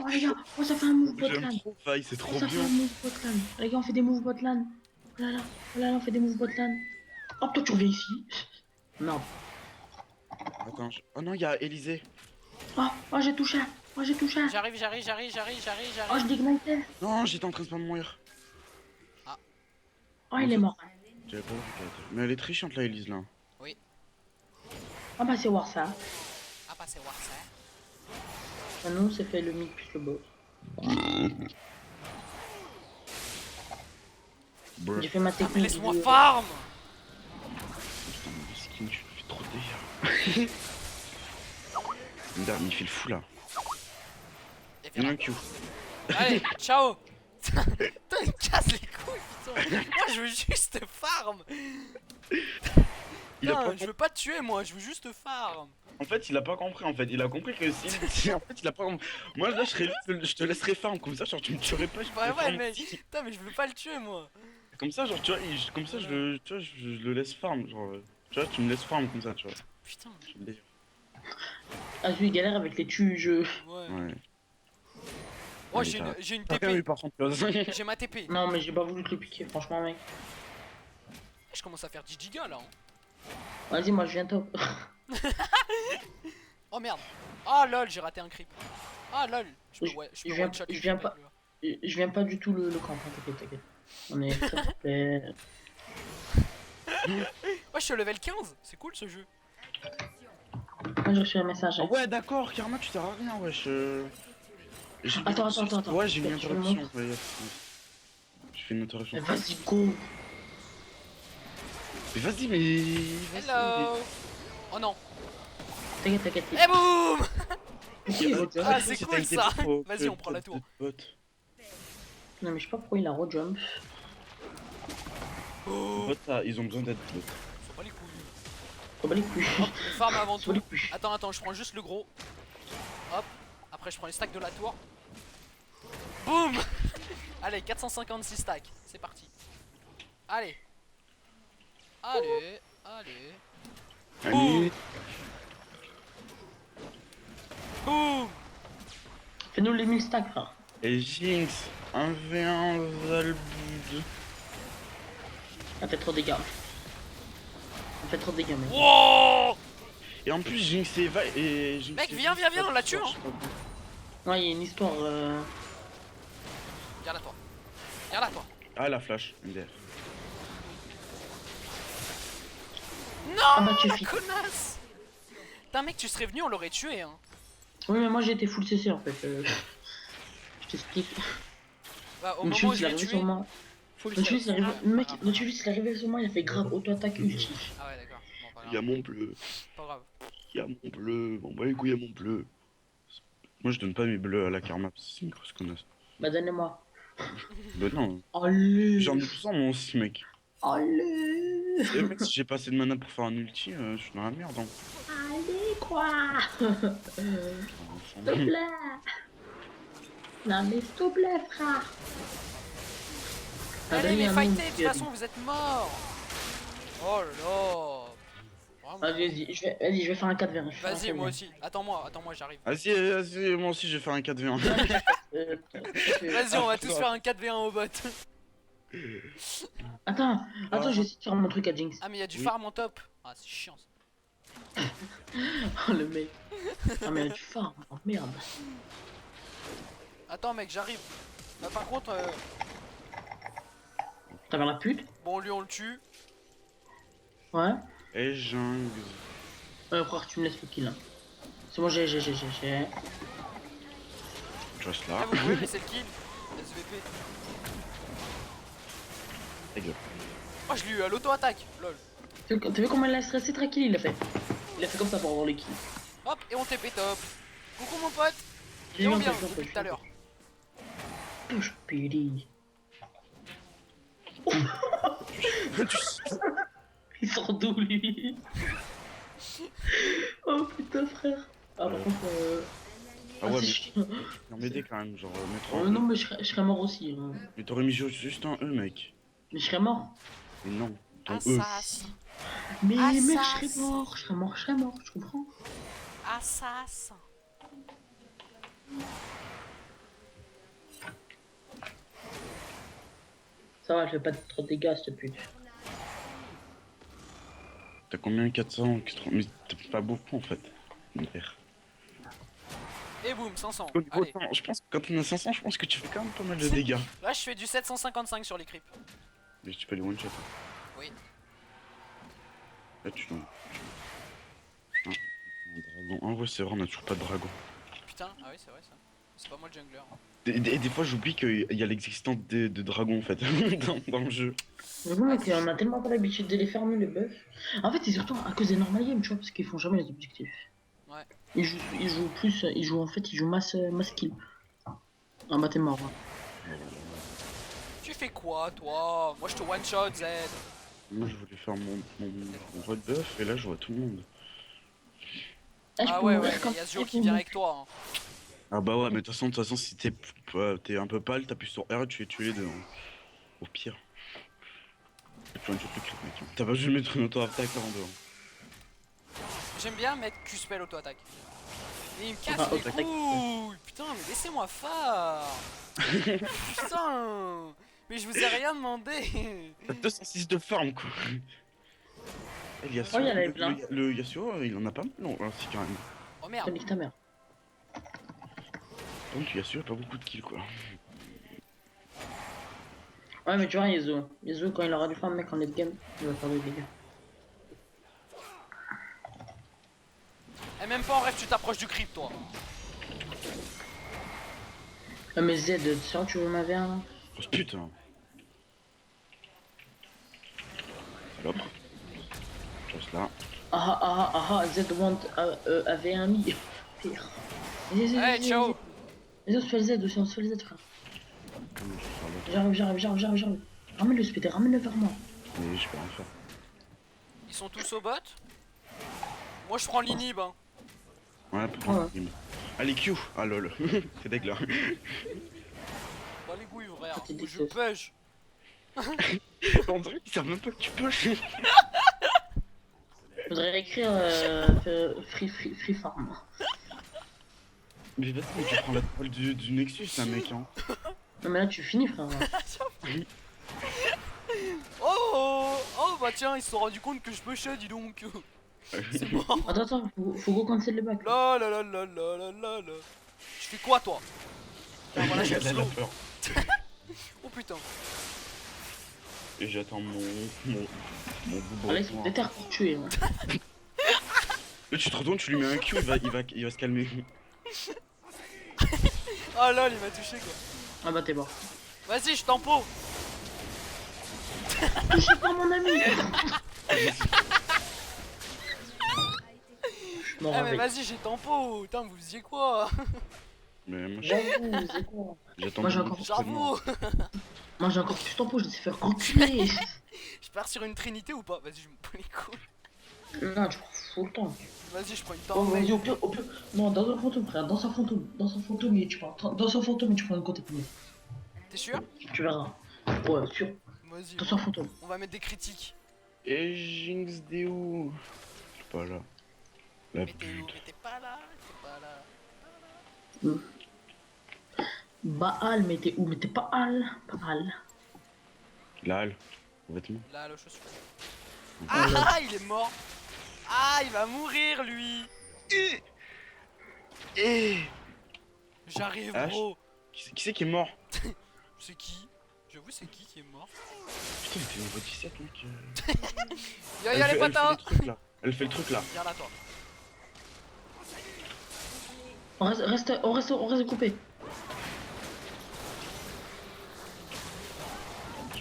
[SPEAKER 1] oh, ça fait un move bot
[SPEAKER 3] J'aime
[SPEAKER 1] lane.
[SPEAKER 3] trop Faille, c'est
[SPEAKER 1] Oh,
[SPEAKER 3] trop
[SPEAKER 1] ça fait
[SPEAKER 3] bien.
[SPEAKER 1] un move bot lane. Les gars, on fait des moves bot lane. Oh là là, on fait des moves bot lane. Hop, toi, tu reviens ici. Non.
[SPEAKER 3] Attends, oh non, il y a Élysée.
[SPEAKER 1] Oh, j'ai touché. Oh, j'ai touché.
[SPEAKER 2] J'arrive.
[SPEAKER 1] Oh, je l'ignite.
[SPEAKER 3] Non, j'étais en train de pas mourir.
[SPEAKER 1] Oh, il est mort.
[SPEAKER 3] J'avais pas vu qu'elle était- Mais elle est très chiante là, Élise là.
[SPEAKER 1] Ah bah, c'est voir ça.
[SPEAKER 2] Ah, bah, c'est voir ça.
[SPEAKER 1] Maintenant, c'est fait le mid plus le boss.
[SPEAKER 3] Bruh.
[SPEAKER 1] J'ai fait ma
[SPEAKER 2] Ah, mais
[SPEAKER 1] technique.
[SPEAKER 2] laisse-moi
[SPEAKER 1] de-
[SPEAKER 2] farm.
[SPEAKER 3] Putain, mais skin, tu fais trop délire. Merde, mais il fait le fou là.
[SPEAKER 2] Et
[SPEAKER 3] Il y en a
[SPEAKER 2] viens
[SPEAKER 3] un Q.
[SPEAKER 2] là. Allez, ciao. Putain, il me casse les couilles, putain. Moi, je veux juste farm.
[SPEAKER 3] Il a
[SPEAKER 2] Putain,
[SPEAKER 3] pas
[SPEAKER 2] je veux pas te tuer, moi, je veux juste farm.
[SPEAKER 3] En fait, il a pas compris en fait. Il a compris que si. En fait, il a pas compris. Moi là, je te laisserai farm comme ça, genre tu me tuerais pas. Je
[SPEAKER 2] Ouais,
[SPEAKER 3] pourrais
[SPEAKER 2] ouais,
[SPEAKER 3] farm
[SPEAKER 2] mec.
[SPEAKER 3] aussi.
[SPEAKER 2] Putain, mais je veux pas le tuer, moi.
[SPEAKER 3] Comme ça, genre tu vois, comme ça, tu vois, je le laisse farm. Genre, tu vois, tu me laisses farm comme ça, tu vois.
[SPEAKER 2] Putain.
[SPEAKER 3] Je le laisse.
[SPEAKER 1] Ah, lui, il galère avec les tues.
[SPEAKER 2] Ouais.
[SPEAKER 3] Ouais.
[SPEAKER 2] Oh,
[SPEAKER 3] Allez,
[SPEAKER 2] j'ai une
[SPEAKER 3] T'as rien eu
[SPEAKER 2] TP.
[SPEAKER 3] par contre, là.
[SPEAKER 2] J'ai ma TP.
[SPEAKER 1] Non, mais j'ai pas voulu te le piquer, franchement, mec.
[SPEAKER 2] Je commence à faire 10 gigas là. Hein.
[SPEAKER 1] Vas-y, moi, je viens top.
[SPEAKER 2] Oh merde. Oh lol, j'ai raté un creep. Ah lol. Je peux
[SPEAKER 1] Je
[SPEAKER 2] peux
[SPEAKER 1] viens-
[SPEAKER 2] one shot
[SPEAKER 1] je
[SPEAKER 2] le
[SPEAKER 1] viens
[SPEAKER 2] creep
[SPEAKER 1] pas-
[SPEAKER 2] avec le-
[SPEAKER 1] Je viens pas du tout le camp, hein, t'inquiète. On est très prêt.
[SPEAKER 2] Oh, je suis au level 15. C'est cool ce jeu.
[SPEAKER 1] Moi, j'ai reçu un message.
[SPEAKER 3] Ah ouais, d'accord, Karma, tu sers à rien, wesh.
[SPEAKER 1] Attends.
[SPEAKER 3] Ouais, j'ai mis une
[SPEAKER 1] Je te le
[SPEAKER 3] interruption. Ouais, je fais une interruption.
[SPEAKER 1] Vas-y, go.
[SPEAKER 3] Mais vas-y, mais.
[SPEAKER 2] Hello. Oh non.
[SPEAKER 1] T'inquiète.
[SPEAKER 2] Et boum.
[SPEAKER 1] Pourquoi il rejump
[SPEAKER 2] Ah, c'est cool, ça. Vas-y, on prend la tour.
[SPEAKER 1] Non, mais je sais pas pourquoi il a rejump.
[SPEAKER 2] Oh.
[SPEAKER 3] Bot, ça, ils ont besoin d'être bot.
[SPEAKER 2] Faut pas les couilles.
[SPEAKER 1] Faut pas les couilles.
[SPEAKER 2] On farm avant
[SPEAKER 1] Faut
[SPEAKER 2] tout.
[SPEAKER 1] pas les couilles.
[SPEAKER 2] Attends, je prends juste le gros. Hop. Après, je prends les stacks de la tour. Boum. Allez, 456 stacks. C'est parti. Allez.
[SPEAKER 3] Allez.
[SPEAKER 2] Boum.
[SPEAKER 1] Fais-nous les 1000 stacks, frère.
[SPEAKER 3] Et Jinx, 1v1 Valbud.
[SPEAKER 1] Ça fait trop de dégâts. Ça fait trop de dégâts, mec.
[SPEAKER 2] Wow.
[SPEAKER 3] Et en plus, Jinx et Jinx
[SPEAKER 2] Mec,
[SPEAKER 3] et
[SPEAKER 2] viens,
[SPEAKER 3] Jinx,
[SPEAKER 2] on la tue, hein.
[SPEAKER 1] Ouais, il y a une histoire.
[SPEAKER 2] Viens là, toi.
[SPEAKER 3] Ah, la flash, MDR.
[SPEAKER 2] Non,
[SPEAKER 1] Ah bah, tu
[SPEAKER 2] la
[SPEAKER 1] fies.
[SPEAKER 2] connasse. Putain, mec, tu serais venu, on l'aurait tué, hein.
[SPEAKER 1] Oui, mais moi j'ai été full CC en fait. Je t'explique.
[SPEAKER 2] Bah, au
[SPEAKER 1] Le
[SPEAKER 2] moment où
[SPEAKER 1] Nautilus, il
[SPEAKER 2] je
[SPEAKER 1] est
[SPEAKER 2] l'ai
[SPEAKER 1] arrivé
[SPEAKER 2] tué.
[SPEAKER 1] sur moi.
[SPEAKER 2] Faut le
[SPEAKER 1] Nautilus, il est arrivé. Mec,
[SPEAKER 2] Ah,
[SPEAKER 1] Nautilus, il est arrivé sur moi, il a fait grave auto-attaque ulti.
[SPEAKER 2] Ah ouais, d'accord. Bon, pas
[SPEAKER 3] Il y a
[SPEAKER 2] grave.
[SPEAKER 3] mon bleu.
[SPEAKER 2] Pas grave.
[SPEAKER 3] Il y a mon bleu. Bon, bah, écoute, il y a mon bleu. Moi, je donne pas mes bleus à la Karma, parce que c'est une grosse connasse.
[SPEAKER 1] Bah, donnez-moi.
[SPEAKER 3] Bah, non.
[SPEAKER 1] Allez.
[SPEAKER 3] J'en ai 200, moi aussi, mec.
[SPEAKER 1] Allez.
[SPEAKER 3] Et mec, si j'ai pas assez de mana pour faire un ulti, je suis dans la merde. Hein.
[SPEAKER 1] Allez, quoi. S'il te plaît. Non, mais s'il te plaît, frère. Ah,
[SPEAKER 2] Allez,
[SPEAKER 1] bah,
[SPEAKER 2] mais
[SPEAKER 1] il y a un
[SPEAKER 2] fightez,
[SPEAKER 1] monde
[SPEAKER 2] de toute
[SPEAKER 1] qui a
[SPEAKER 2] façon, vous êtes morts. Oh là là. Vraiment.
[SPEAKER 1] Vas-y, je vais faire un 4v1.
[SPEAKER 2] Vas-y, moi aussi. Attends-moi, j'arrive.
[SPEAKER 3] Vas-y, moi aussi, je vais faire un 4v1.
[SPEAKER 2] Vas-y, on va tous faire un 4v1 au bot.
[SPEAKER 1] Attends, je vais essayer de faire mon truc à Jinx.
[SPEAKER 2] Ah, mais il y a du
[SPEAKER 3] Oui.
[SPEAKER 2] farm en top. Ah, c'est chiant ça.
[SPEAKER 1] Oh le mec. Ah, mais il y a du farm. Oh merde.
[SPEAKER 2] Attends, mec, j'arrive. Par contre,
[SPEAKER 1] T'as vers la pute?
[SPEAKER 2] bon, lui, on le tue.
[SPEAKER 1] Ouais.
[SPEAKER 3] Et jungle.
[SPEAKER 1] Frère, tu me laisses le kill. Hein. C'est bon, j'ai.
[SPEAKER 3] Je reste
[SPEAKER 2] Ah,
[SPEAKER 3] là.
[SPEAKER 2] vous pouvez me laisser le kill. SVP.
[SPEAKER 3] Ta gueule.
[SPEAKER 2] Oh, je l'ai eu à l'auto-attaque. Lol.
[SPEAKER 1] T'as vu comment il a stressé tranquille, il a fait. Il a fait comme ça pour avoir les kills.
[SPEAKER 2] Hop, et on TP top. Coucou, mon pote.
[SPEAKER 1] J'ai
[SPEAKER 2] Viens
[SPEAKER 1] eu un
[SPEAKER 2] bien,
[SPEAKER 1] peu,
[SPEAKER 2] depuis tout à l'heure.
[SPEAKER 1] Push PD. Il sort d'où lui? Oh putain frère. Ah par contre
[SPEAKER 3] Ah ouais,
[SPEAKER 1] c'est
[SPEAKER 3] mais
[SPEAKER 1] chiant.
[SPEAKER 3] non, m'aider quand même, genre mettre en
[SPEAKER 1] Non
[SPEAKER 3] E.
[SPEAKER 1] mais je serais mort aussi. Hein.
[SPEAKER 3] Mais t'aurais mis juste un E, mec.
[SPEAKER 1] Mais je serais mort.
[SPEAKER 3] Mais non, ton E.
[SPEAKER 2] Assassin.
[SPEAKER 1] Mais mec
[SPEAKER 2] Assassin.
[SPEAKER 1] je serais mort, tu comprends?
[SPEAKER 2] Assassin.
[SPEAKER 1] Ça va, je fais pas trop de dégâts cette pute.
[SPEAKER 3] T'as combien? 400, 80. Mais t'as pas beaucoup en fait. Merde.
[SPEAKER 2] Et boum, 500.
[SPEAKER 3] Au niveau
[SPEAKER 2] Allez.
[SPEAKER 3] temps, je pense que quand on a 500, je pense que tu fais quand même pas mal de dégâts.
[SPEAKER 2] Là, je fais du 755 sur les creeps.
[SPEAKER 3] Mais tu peux les one shot.
[SPEAKER 2] Oui.
[SPEAKER 3] Là tu l'as. Ah, un dragon. Ah ouais, c'est vrai, on a toujours pas de dragon.
[SPEAKER 2] Putain, ah oui, c'est vrai ça. C'est pas moi le jungler.
[SPEAKER 3] Et des fois, j'oublie qu'il y a l'existence de dragons en fait dans le jeu.
[SPEAKER 1] Mais bon, mec, on a tellement pas l'habitude de les faire, nous, les buffs. En fait, c'est surtout à cause des normal games, tu vois, parce qu'ils font jamais les objectifs.
[SPEAKER 2] Ouais.
[SPEAKER 1] Ils jouent plus, ils jouent masse kill. Ah bah t'es mort. Hein.
[SPEAKER 2] Tu fais quoi, toi? Moi, je te one shot, Z.
[SPEAKER 3] Moi, je voulais faire mon red buff et là, je vois tout le monde.
[SPEAKER 1] Ah, je
[SPEAKER 2] Ah
[SPEAKER 1] peux
[SPEAKER 2] ouais,
[SPEAKER 1] mourir
[SPEAKER 2] ouais,
[SPEAKER 1] comme
[SPEAKER 2] mais Yasuo
[SPEAKER 1] ça,
[SPEAKER 2] qui vient avec toi. Hein.
[SPEAKER 3] Ah bah ouais, mais de toute façon, si t'es un peu pâle, t'appuies sur R et tu les deux. Hein. Au pire. Et tu one shot le crit, mec. T'as pas juste mettre une auto-attaque avant de.
[SPEAKER 2] J'aime bien mettre Q-spell auto-attaque. Mais il me casse
[SPEAKER 1] Ah,
[SPEAKER 2] les
[SPEAKER 1] auto-attaque.
[SPEAKER 2] couilles. Putain, mais laissez-moi faire. Putain. Mais je vous ai rien demandé.
[SPEAKER 3] T'as 206 de farm, quoi. Et le Yasuo,
[SPEAKER 1] Oh, il y en avait plein.
[SPEAKER 3] le Yasuo, il en a pas mal, non, si quand même.
[SPEAKER 2] Oh
[SPEAKER 1] Putain,
[SPEAKER 2] merde.
[SPEAKER 1] nique ta mère.
[SPEAKER 3] Donc, Yasuo a pas beaucoup de kills, quoi.
[SPEAKER 1] Ouais, mais tu vois, Yasuo, quand il aura du farm, mec, en late game, il va faire des dégâts.
[SPEAKER 2] Et même pas en rêve, tu t'approches du creep, toi.
[SPEAKER 1] Ah, mais Z, tu sais, tu veux ma VR là?
[SPEAKER 3] Oh putain. Salope. Je reste là.
[SPEAKER 1] Z want avait un mi. Pire.
[SPEAKER 2] Hey, ciao.
[SPEAKER 1] Les autres, fais le Z aussi, on se fait le Z, frère.
[SPEAKER 3] Comment je vais faire là?
[SPEAKER 1] J'arrive. Ramène le spéter, ramène-le vers moi.
[SPEAKER 3] Mais je peux rien faire.
[SPEAKER 2] Ils sont tous au bot. Moi, je prends l'inhib. Hein.
[SPEAKER 3] Ouais,
[SPEAKER 1] Ouais.
[SPEAKER 3] Allez, Q. Ah lol. C'est deg là.
[SPEAKER 2] Bah, les couilles, frère.
[SPEAKER 1] Ah, t'es
[SPEAKER 2] Moi, je
[SPEAKER 1] dégueulasse.
[SPEAKER 2] push.
[SPEAKER 3] On dirait qu'ils savent même pas que tu peux.
[SPEAKER 1] Faudrait écrire free farm.
[SPEAKER 3] Mais vas-y, mais tu prends la parole du Nexus, là, mec. Hein.
[SPEAKER 1] Non, mais là, tu finis, frère.
[SPEAKER 2] Oh, bah tiens, ils se sont rendus compte que je pushais, dis donc. C'est mort.
[SPEAKER 1] Attends, faut go cancel le bac.
[SPEAKER 2] La la la la la la la la. Tu fais quoi, toi? Tiens, voilà, je
[SPEAKER 3] Elle a
[SPEAKER 2] slow.
[SPEAKER 3] peur.
[SPEAKER 2] Oh putain.
[SPEAKER 3] Et j'attends mon boubou.
[SPEAKER 1] Là, ils sont déter pour tuer. Hein.
[SPEAKER 3] Là, tu te retournes, tu lui mets un Q, il va se calmer.
[SPEAKER 2] Oh là, il m'a touché, quoi.
[SPEAKER 1] Ah bah, t'es mort.
[SPEAKER 2] Vas-y, je tempo.
[SPEAKER 1] Touchez pas mon ami. Non,
[SPEAKER 2] Eh, mais
[SPEAKER 1] avec.
[SPEAKER 2] vas-y, j'ai tempo. Putain, vous faisiez quoi?
[SPEAKER 3] Mais moi,
[SPEAKER 1] J'avoue, c'est quoi?
[SPEAKER 3] j'attends
[SPEAKER 1] Moi, j'ai
[SPEAKER 3] mon
[SPEAKER 1] encore-
[SPEAKER 3] entraînement.
[SPEAKER 2] J'avoue.
[SPEAKER 1] Moi, j'ai encore plus tempo, je vais te faire reculer.
[SPEAKER 2] Je pars sur une trinité ou pas? Vas-y, je me prends les couilles.
[SPEAKER 1] Non, tu prends full le temps.
[SPEAKER 2] Vas-y, je prends une
[SPEAKER 1] Oh,
[SPEAKER 2] tempo.
[SPEAKER 1] vas-y, au pire. Non, dans un fantôme, frère, dans un fantôme, et tu prends. Dans un fantôme, et tu prends le côté premier.
[SPEAKER 2] T'es sûr?
[SPEAKER 1] Tu verras. Ouais, sûr.
[SPEAKER 2] Vas-y.
[SPEAKER 1] Dans un fantôme.
[SPEAKER 2] On va mettre des critiques.
[SPEAKER 3] Et Jinx, des où? Je suis pas là. La
[SPEAKER 2] Mais t'es où?
[SPEAKER 3] pute.
[SPEAKER 2] Mais t'es pas là. T'es pas là.
[SPEAKER 1] Baal, mais t'es où? Mais t'es pas Al. Baal.
[SPEAKER 3] La halle. Vêtements.
[SPEAKER 2] Là, le chaussure. Ah, il est mort. Ah, il va mourir, lui. J'arrive,
[SPEAKER 3] Ah,
[SPEAKER 2] bro.
[SPEAKER 3] Qui c'est qui est mort?
[SPEAKER 2] C'est qui? J'avoue, c'est qui est mort?
[SPEAKER 3] Putain, il était niveau 17, mec.
[SPEAKER 2] Yo,
[SPEAKER 3] Elle
[SPEAKER 2] yo,
[SPEAKER 3] fait-
[SPEAKER 2] les
[SPEAKER 3] elle fait
[SPEAKER 2] potins.
[SPEAKER 3] le truc, là. Elle fait le truc là.
[SPEAKER 2] Viens là, toi.
[SPEAKER 1] On reste coupé.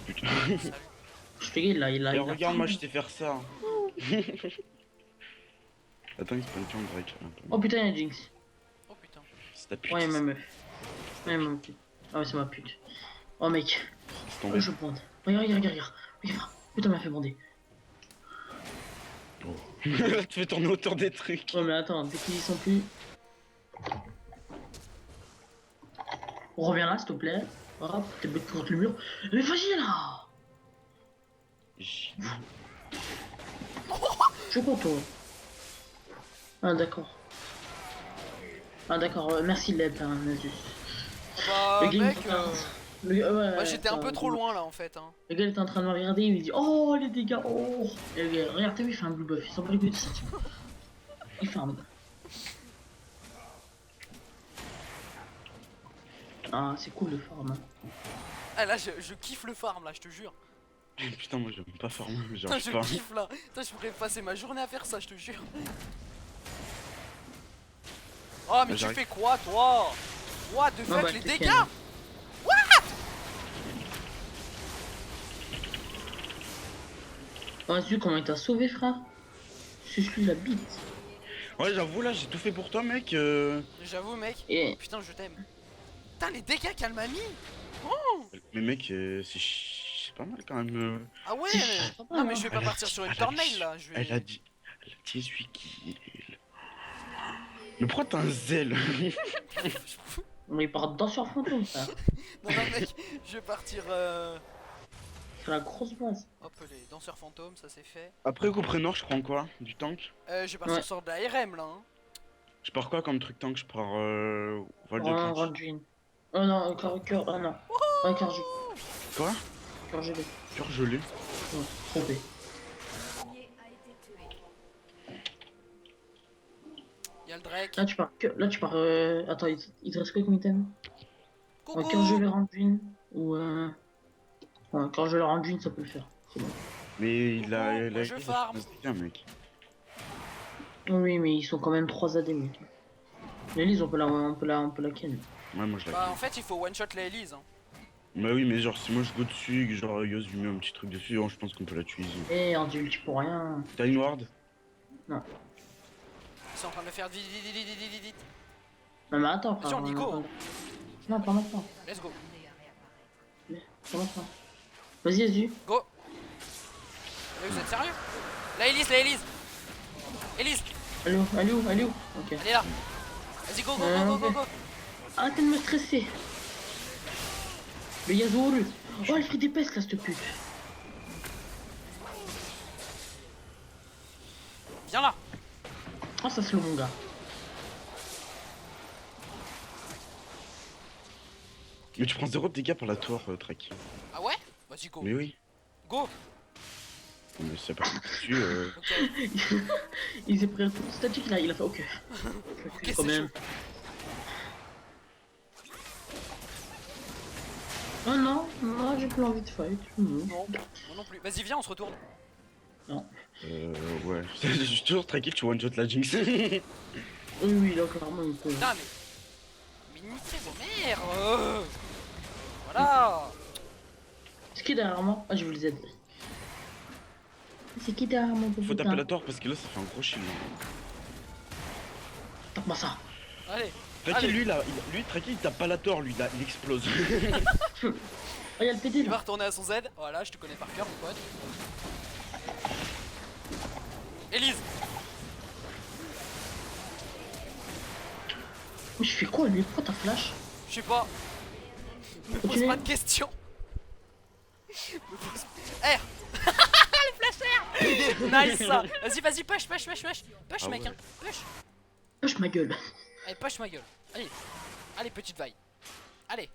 [SPEAKER 3] Putain.
[SPEAKER 2] Salut.
[SPEAKER 1] Je te guide là, il a.
[SPEAKER 3] Et regarde-moi, je t'ai faire ça. Attends, il se prend une chambre Drake.
[SPEAKER 1] Oh putain, il y a Jinx.
[SPEAKER 2] Oh putain.
[SPEAKER 3] C'est ta pute.
[SPEAKER 1] Ouais, ma meuf. Ouais, ma pute. Ah ouais, c'est ma pute. Oh mec.
[SPEAKER 3] C'est
[SPEAKER 1] Oh,
[SPEAKER 3] tombé.
[SPEAKER 1] je pointe. Regarde. Regarde. Putain, m'a fait bander.
[SPEAKER 3] Tu fais tourner autour des trucs.
[SPEAKER 1] Ouais, mais attends, dès qu'ils y sont plus. On revient là, s'il te plaît. Hop, t'es bête contre le mur. Mais vas-y là! Je suis content. Ah, d'accord. Ah, d'accord, merci l'aide, hein, Nasus.
[SPEAKER 2] Bah,
[SPEAKER 1] Le game,
[SPEAKER 2] mec,
[SPEAKER 1] ouais,
[SPEAKER 2] j'étais un peu trop loin là en fait. Hein.
[SPEAKER 1] Le gars il était en train de me regarder, il me dit oh les dégâts, oh. Et le gars, regarde, t'as vu, il fait un blue buff, il s'en bat les couilles de ça. Il farm. Ah, c'est cool le farm. Hein.
[SPEAKER 2] Ah là, je kiffe le farm là, je te jure.
[SPEAKER 3] Putain, moi j'aime pas farmer, mais
[SPEAKER 2] Putain,
[SPEAKER 3] j'arrive
[SPEAKER 2] je
[SPEAKER 3] pas.
[SPEAKER 2] kiffe là. Putain, je pourrais passer ma journée à faire ça, je te jure. Oh, mais tu
[SPEAKER 3] j'arrive.
[SPEAKER 2] fais quoi toi? What the
[SPEAKER 1] Non,
[SPEAKER 2] fuck,
[SPEAKER 1] bah,
[SPEAKER 2] les
[SPEAKER 1] t'es
[SPEAKER 2] dégâts?
[SPEAKER 1] ken. Oh, vas-y, comment il t'a sauvé, frère? Suce-lui la bite.
[SPEAKER 3] Ouais, j'avoue, là j'ai tout fait pour toi, mec.
[SPEAKER 2] J'avoue, mec.
[SPEAKER 1] Et
[SPEAKER 2] Putain, je t'aime. Putain, les dégâts qu'elle m'a mis.
[SPEAKER 3] Mais mec, c'est pas mal quand même.
[SPEAKER 2] Ah ouais,
[SPEAKER 1] Si,
[SPEAKER 2] mais...
[SPEAKER 1] ça va,
[SPEAKER 2] Non, mais
[SPEAKER 1] hein.
[SPEAKER 2] je vais pas partir sur une
[SPEAKER 3] Elle a
[SPEAKER 2] corneille
[SPEAKER 3] dit-
[SPEAKER 2] là. Je vais...
[SPEAKER 3] Elle a 18 kills. Mais pourquoi t'as un zèle?
[SPEAKER 1] On il part dans sur fantôme, ça.
[SPEAKER 2] Non, non, mec, je vais partir.
[SPEAKER 1] C'est la grosse base.
[SPEAKER 2] Hop, les danseurs fantômes, ça c'est fait.
[SPEAKER 3] Après coup prénord, je prends quoi? Du tank?
[SPEAKER 2] Je vais partir
[SPEAKER 1] Ouais.
[SPEAKER 2] sur de la RM là. Hein.
[SPEAKER 3] Je pars quoi comme truc tank? Je pars vol de
[SPEAKER 1] Oh,
[SPEAKER 3] punch.
[SPEAKER 1] Randuin. Oh non, cœur, oh non. Ouais, cœur
[SPEAKER 3] Quoi?
[SPEAKER 1] gelé.
[SPEAKER 3] Cœur gelé.
[SPEAKER 1] Ouais, trompé.
[SPEAKER 2] Y'a le Drake.
[SPEAKER 1] Là, tu pars, attends, il te reste quoi comme item?
[SPEAKER 2] Coucou.
[SPEAKER 1] Ouais, cœur gelé Randuin. Ou ouais, cœur gelé Randuin, ça peut le faire. C'est bon.
[SPEAKER 3] Mais il a.
[SPEAKER 2] Moi, je farm.
[SPEAKER 3] Bien, mec.
[SPEAKER 1] Oui, mais ils sont quand même 3 AD, mec. Mais Lise, on peut la ken.
[SPEAKER 3] Ouais, moi je la
[SPEAKER 2] Bah, en fait, il faut one shot la Elise. Hein.
[SPEAKER 3] Bah oui, mais genre si moi je go dessus, que genre Yoz lui met un petit truc dessus, je pense qu'on peut la tuer easy.
[SPEAKER 1] Eh, un ulti pour rien.
[SPEAKER 3] T'as une ward?
[SPEAKER 2] Ils sont en train de me faire vite, vite, vite, vite, vite, vite.
[SPEAKER 1] Non, mais attends,
[SPEAKER 2] Vas-y, on y go.
[SPEAKER 1] Non, pas maintenant.
[SPEAKER 2] Let's go.
[SPEAKER 1] Pas maintenant. Vas-y, vas-y.
[SPEAKER 2] Go. Mais vous êtes sérieux? La Elise, la Elise. Elise,
[SPEAKER 1] Allez où? Allez où? Allez où? Ok.
[SPEAKER 2] elle est là. Vas-y, go, go, go, go, go, go.
[SPEAKER 1] Arrêtez de me stresser. Le Yasuo, lui. Oh, elle fait des pestes, là, cette pute.
[SPEAKER 2] Viens là.
[SPEAKER 1] Oh, ça slow, mon gars.
[SPEAKER 3] Mais tu prends 0 de dégâts pour la tour, Trek.
[SPEAKER 2] Ah ouais? Vas-y, go.
[SPEAKER 3] Mais oui.
[SPEAKER 2] Go.
[SPEAKER 3] Mais c'est pas dessus.
[SPEAKER 2] Ok,
[SPEAKER 1] Il s'est pris un coup de statique, là, il a fait ok.
[SPEAKER 2] ok, c'est
[SPEAKER 1] Quand
[SPEAKER 2] chaud.
[SPEAKER 1] même. Oh non, non, j'ai plus envie de fight.
[SPEAKER 2] Non, moi non plus. Vas-y, viens, on se retourne.
[SPEAKER 3] Ouais. Je suis toujours tranquille, tu one shot la Jinx.
[SPEAKER 1] Oui, oui, là, clairement, il peut.
[SPEAKER 2] Putain, mais niquez vos mères. Voilà.
[SPEAKER 1] C'est qui derrière moi? Ah, je vous les aide. C'est qui derrière moi?
[SPEAKER 3] Faut taper la tour parce que là ça fait un gros shield.
[SPEAKER 1] Tape-moi ça.
[SPEAKER 2] Allez.
[SPEAKER 3] Tranquille,
[SPEAKER 2] Allez.
[SPEAKER 3] lui là, lui tranquille, il tape pas la tour, lui là, il explose.
[SPEAKER 1] Oh, y'a le PD
[SPEAKER 2] Il va
[SPEAKER 1] là.
[SPEAKER 2] retourner à son Z. Voilà, je te connais par cœur, mon pote. Elise.
[SPEAKER 1] Mais je fais quoi lui? Pourquoi t'as flash?
[SPEAKER 2] Je sais pas. Me pose
[SPEAKER 1] Continue.
[SPEAKER 2] pas de questions. Me pose- R. Le flash R. Nice ça. Vas-y, vas-y, push, push, push, push. Push,
[SPEAKER 3] Ah
[SPEAKER 2] mec,
[SPEAKER 3] ouais.
[SPEAKER 2] hein. Push.
[SPEAKER 1] Push ma gueule.
[SPEAKER 2] Allez, push ma gueule. Allez. Allez, petite vaille. Allez.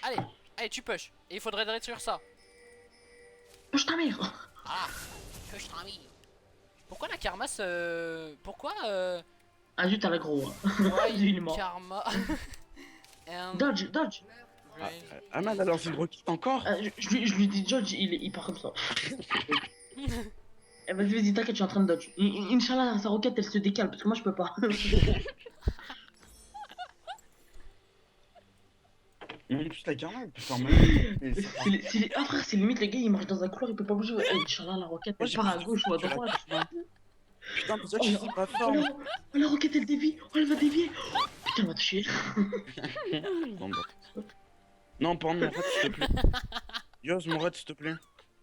[SPEAKER 2] Allez. Allez, tu push. Et il faudrait détruire ça.
[SPEAKER 1] Push ta mère.
[SPEAKER 2] Ah. Push, ami. Pourquoi la Karmas Pourquoi
[SPEAKER 1] Ah, zut, t'as l'aggro.
[SPEAKER 2] ouais,
[SPEAKER 1] Il est mort.
[SPEAKER 2] Karma. And
[SPEAKER 1] Dodge, dodge.
[SPEAKER 3] Ah man, elle a lancé une roquette encore?
[SPEAKER 1] Je lui dis dodge, il part comme ça. Eh, vas-y, vas-y, t'inquiète, je suis en train de dodge. Inch'Allah, sa roquette elle se décale parce que moi je peux pas.
[SPEAKER 3] En plus la karma, elle peut faire mal.
[SPEAKER 1] Ah frère, c'est limite, les gars ils marchent dans un couloir, il peut pas bouger. Eh, Inch'Allah, la roquette
[SPEAKER 3] Moi,
[SPEAKER 1] elle
[SPEAKER 3] j'ai
[SPEAKER 1] part à
[SPEAKER 3] plus de
[SPEAKER 1] gauche ou à
[SPEAKER 3] feu,
[SPEAKER 1] droite.
[SPEAKER 3] Putain, pour ça que je suis pas fort.
[SPEAKER 1] Oh, la roquette elle dévie. Oh, elle va dévier. Oh, putain, elle m'a touché.
[SPEAKER 3] Bon, bah. Non, pas en mon red, s'il te plaît. Yoz, mon red, s'il te plaît.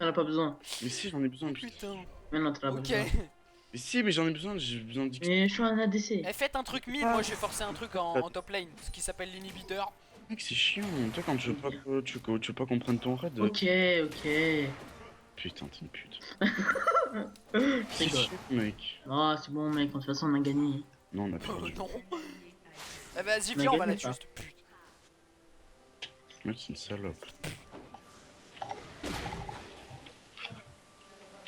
[SPEAKER 1] T'en as pas besoin.
[SPEAKER 3] Mais si, j'en ai besoin, putain.
[SPEAKER 2] Putain.
[SPEAKER 1] Mais non, t'en as pas
[SPEAKER 2] Ok.
[SPEAKER 1] besoin.
[SPEAKER 3] Mais si, mais j'en ai besoin, j'ai besoin d'XP.
[SPEAKER 1] Mais je suis un ADC.
[SPEAKER 2] Eh, faites un truc mid, moi je vais forcer un truc en top lane, ce qui s'appelle l'inhibiteur.
[SPEAKER 3] Mec, c'est chiant. Toi, quand tu veux pas, tu veux pas comprendre ton raid.
[SPEAKER 1] Ok, ok.
[SPEAKER 3] Putain, t'es une pute.
[SPEAKER 1] Je
[SPEAKER 3] C'est
[SPEAKER 1] rigole.
[SPEAKER 3] chiant, mec.
[SPEAKER 1] Ah, c'est bon, mec, de toute façon, on a gagné.
[SPEAKER 3] Non, on a
[SPEAKER 2] Oh
[SPEAKER 3] perdu.
[SPEAKER 2] non. Eh vas-y,
[SPEAKER 1] On a
[SPEAKER 2] viens, on va
[SPEAKER 1] gagné,
[SPEAKER 2] la tuer,
[SPEAKER 1] ça.
[SPEAKER 2] cette pute.
[SPEAKER 3] Mec, c'est une salope.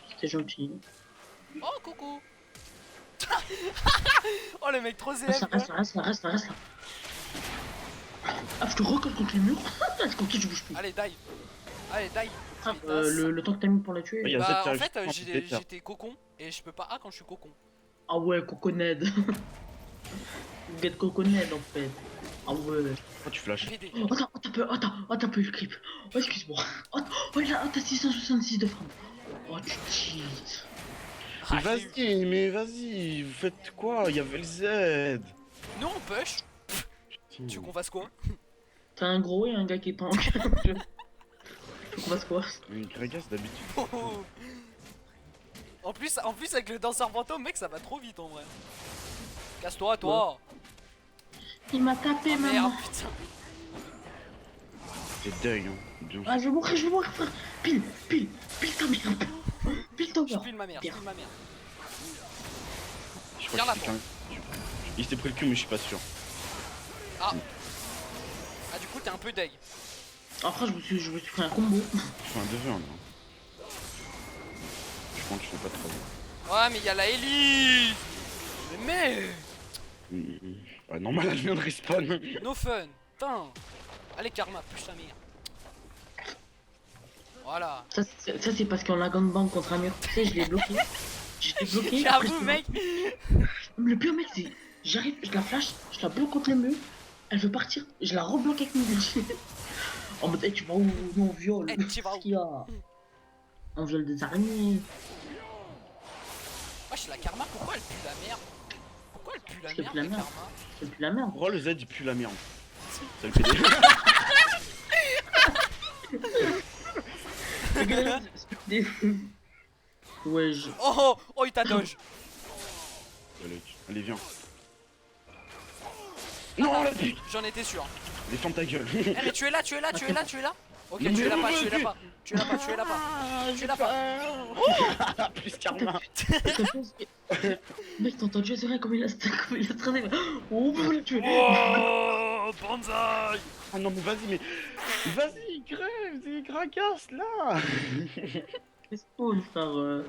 [SPEAKER 1] C'était gentil.
[SPEAKER 2] Oh, coucou. Oh, le mec trop
[SPEAKER 1] Reste
[SPEAKER 2] zélé.
[SPEAKER 1] là, reste là, reste là, reste là, reste là. Ah, je te recolle contre le mur. C'est contre qui tu bouges plus.
[SPEAKER 2] Allez, die. Allez, die.
[SPEAKER 1] Ah,
[SPEAKER 2] pétasse.
[SPEAKER 1] le temps que t'as mis pour la tuer.
[SPEAKER 3] Ah, y a
[SPEAKER 2] Bah,
[SPEAKER 3] Zed qui
[SPEAKER 2] en
[SPEAKER 3] arrive
[SPEAKER 2] fait,
[SPEAKER 3] justement, pétard.
[SPEAKER 2] j'étais cocon et je peux pas A quand je suis cocon.
[SPEAKER 1] Ah ouais, Coconed. Get Coconed en fait. Ah ouais.
[SPEAKER 3] Pourquoi tu flashes?
[SPEAKER 2] PD.
[SPEAKER 1] Oh, attends, peu le creep. Oh, excuse-moi. Oh, là, t'as 666 de frappe. Oh, tu cheats.
[SPEAKER 2] Ah,
[SPEAKER 3] Mais
[SPEAKER 2] j'ai eu.
[SPEAKER 3] vas-y, mais vas-y, vous faites quoi? Il y avait le Z.
[SPEAKER 2] Nous on push.
[SPEAKER 3] Putain.
[SPEAKER 2] Tu veux qu'on fasse quoi?
[SPEAKER 1] T'as un gros et un gars qui tank. On va se quoi?
[SPEAKER 3] Une Gragas d'habitude.
[SPEAKER 2] Oh, oh. En plus, avec le danseur fantôme, mec, ça va trop vite en vrai. Casse-toi, toi.
[SPEAKER 1] Il m'a tapé,
[SPEAKER 2] Oh,
[SPEAKER 1] maman.
[SPEAKER 2] merde, putain.
[SPEAKER 3] C'est deuil, hein. Bien.
[SPEAKER 1] Ah, je vais mourir, frère. Pile ta merde. Pile ta
[SPEAKER 2] Je
[SPEAKER 1] merde.
[SPEAKER 2] pile ma mère, je pile ma mère.
[SPEAKER 3] Je
[SPEAKER 2] Viens
[SPEAKER 3] crois
[SPEAKER 2] là,
[SPEAKER 3] que c'est quelqu'un. Il s'est pris le cul, mais je suis pas sûr.
[SPEAKER 2] Ah, du coup, t'es un peu deg.
[SPEAKER 1] Après, je me suis pris un combo.
[SPEAKER 3] Je fais un 2v1 là. Je pense que je fais pas trop bien.
[SPEAKER 2] Ouais, mais il y a la Elise. Mais
[SPEAKER 3] Ouais, normal, elle vient de respawn.
[SPEAKER 2] no fun. Putain. Allez, Karma, push ta mère. Voilà.
[SPEAKER 1] Ça, c'est parce qu'on a gangbang contre un mur. Tu sais, je l'ai bloqué. Je l'ai bloqué.
[SPEAKER 2] J'avoue,
[SPEAKER 1] après,
[SPEAKER 2] mec.
[SPEAKER 1] Le pire, mec, c'est. J'arrive, je la flash, je la bloque contre le mur. Elle veut partir, je la rebloque avec mon ulti. En mode, hey, tu vas où? Non, on viole.
[SPEAKER 2] Eh, tu vas où?
[SPEAKER 1] Qu'est-ce qu'il y a? On viole des araignées.
[SPEAKER 2] Wesh, la Karma, pourquoi elle pue la merde? Pourquoi elle pue la
[SPEAKER 1] Parce qu'elle
[SPEAKER 2] merde,
[SPEAKER 1] pue la
[SPEAKER 2] la
[SPEAKER 1] merde.
[SPEAKER 2] Karma?
[SPEAKER 1] C'est plus la merde.
[SPEAKER 3] Pourquoi le Z il pue la merde? C'est le PD.
[SPEAKER 1] Ouais, je.
[SPEAKER 2] Oh, il t'a dodge.
[SPEAKER 3] Allez, viens. Non, la pute!
[SPEAKER 2] J'en étais sûr.
[SPEAKER 3] Défends ta gueule.
[SPEAKER 2] Eh, mais tu es là. Ok,
[SPEAKER 3] Non,
[SPEAKER 2] tu es là
[SPEAKER 3] mais
[SPEAKER 2] pas,
[SPEAKER 3] non,
[SPEAKER 2] tu es là
[SPEAKER 3] mais-
[SPEAKER 2] pas. Tu es là pas, tu es là pas. Tu es là pas.
[SPEAKER 3] Plus karma.
[SPEAKER 1] Mec, t'as entendu c'est vrai comme il a stressé. Oh, on va le tuer.
[SPEAKER 2] Oh, Banzai.
[SPEAKER 3] Ah non, mais vas-y, crève, c'est Gragas là.
[SPEAKER 1] Qu'est-ce qu'on frère?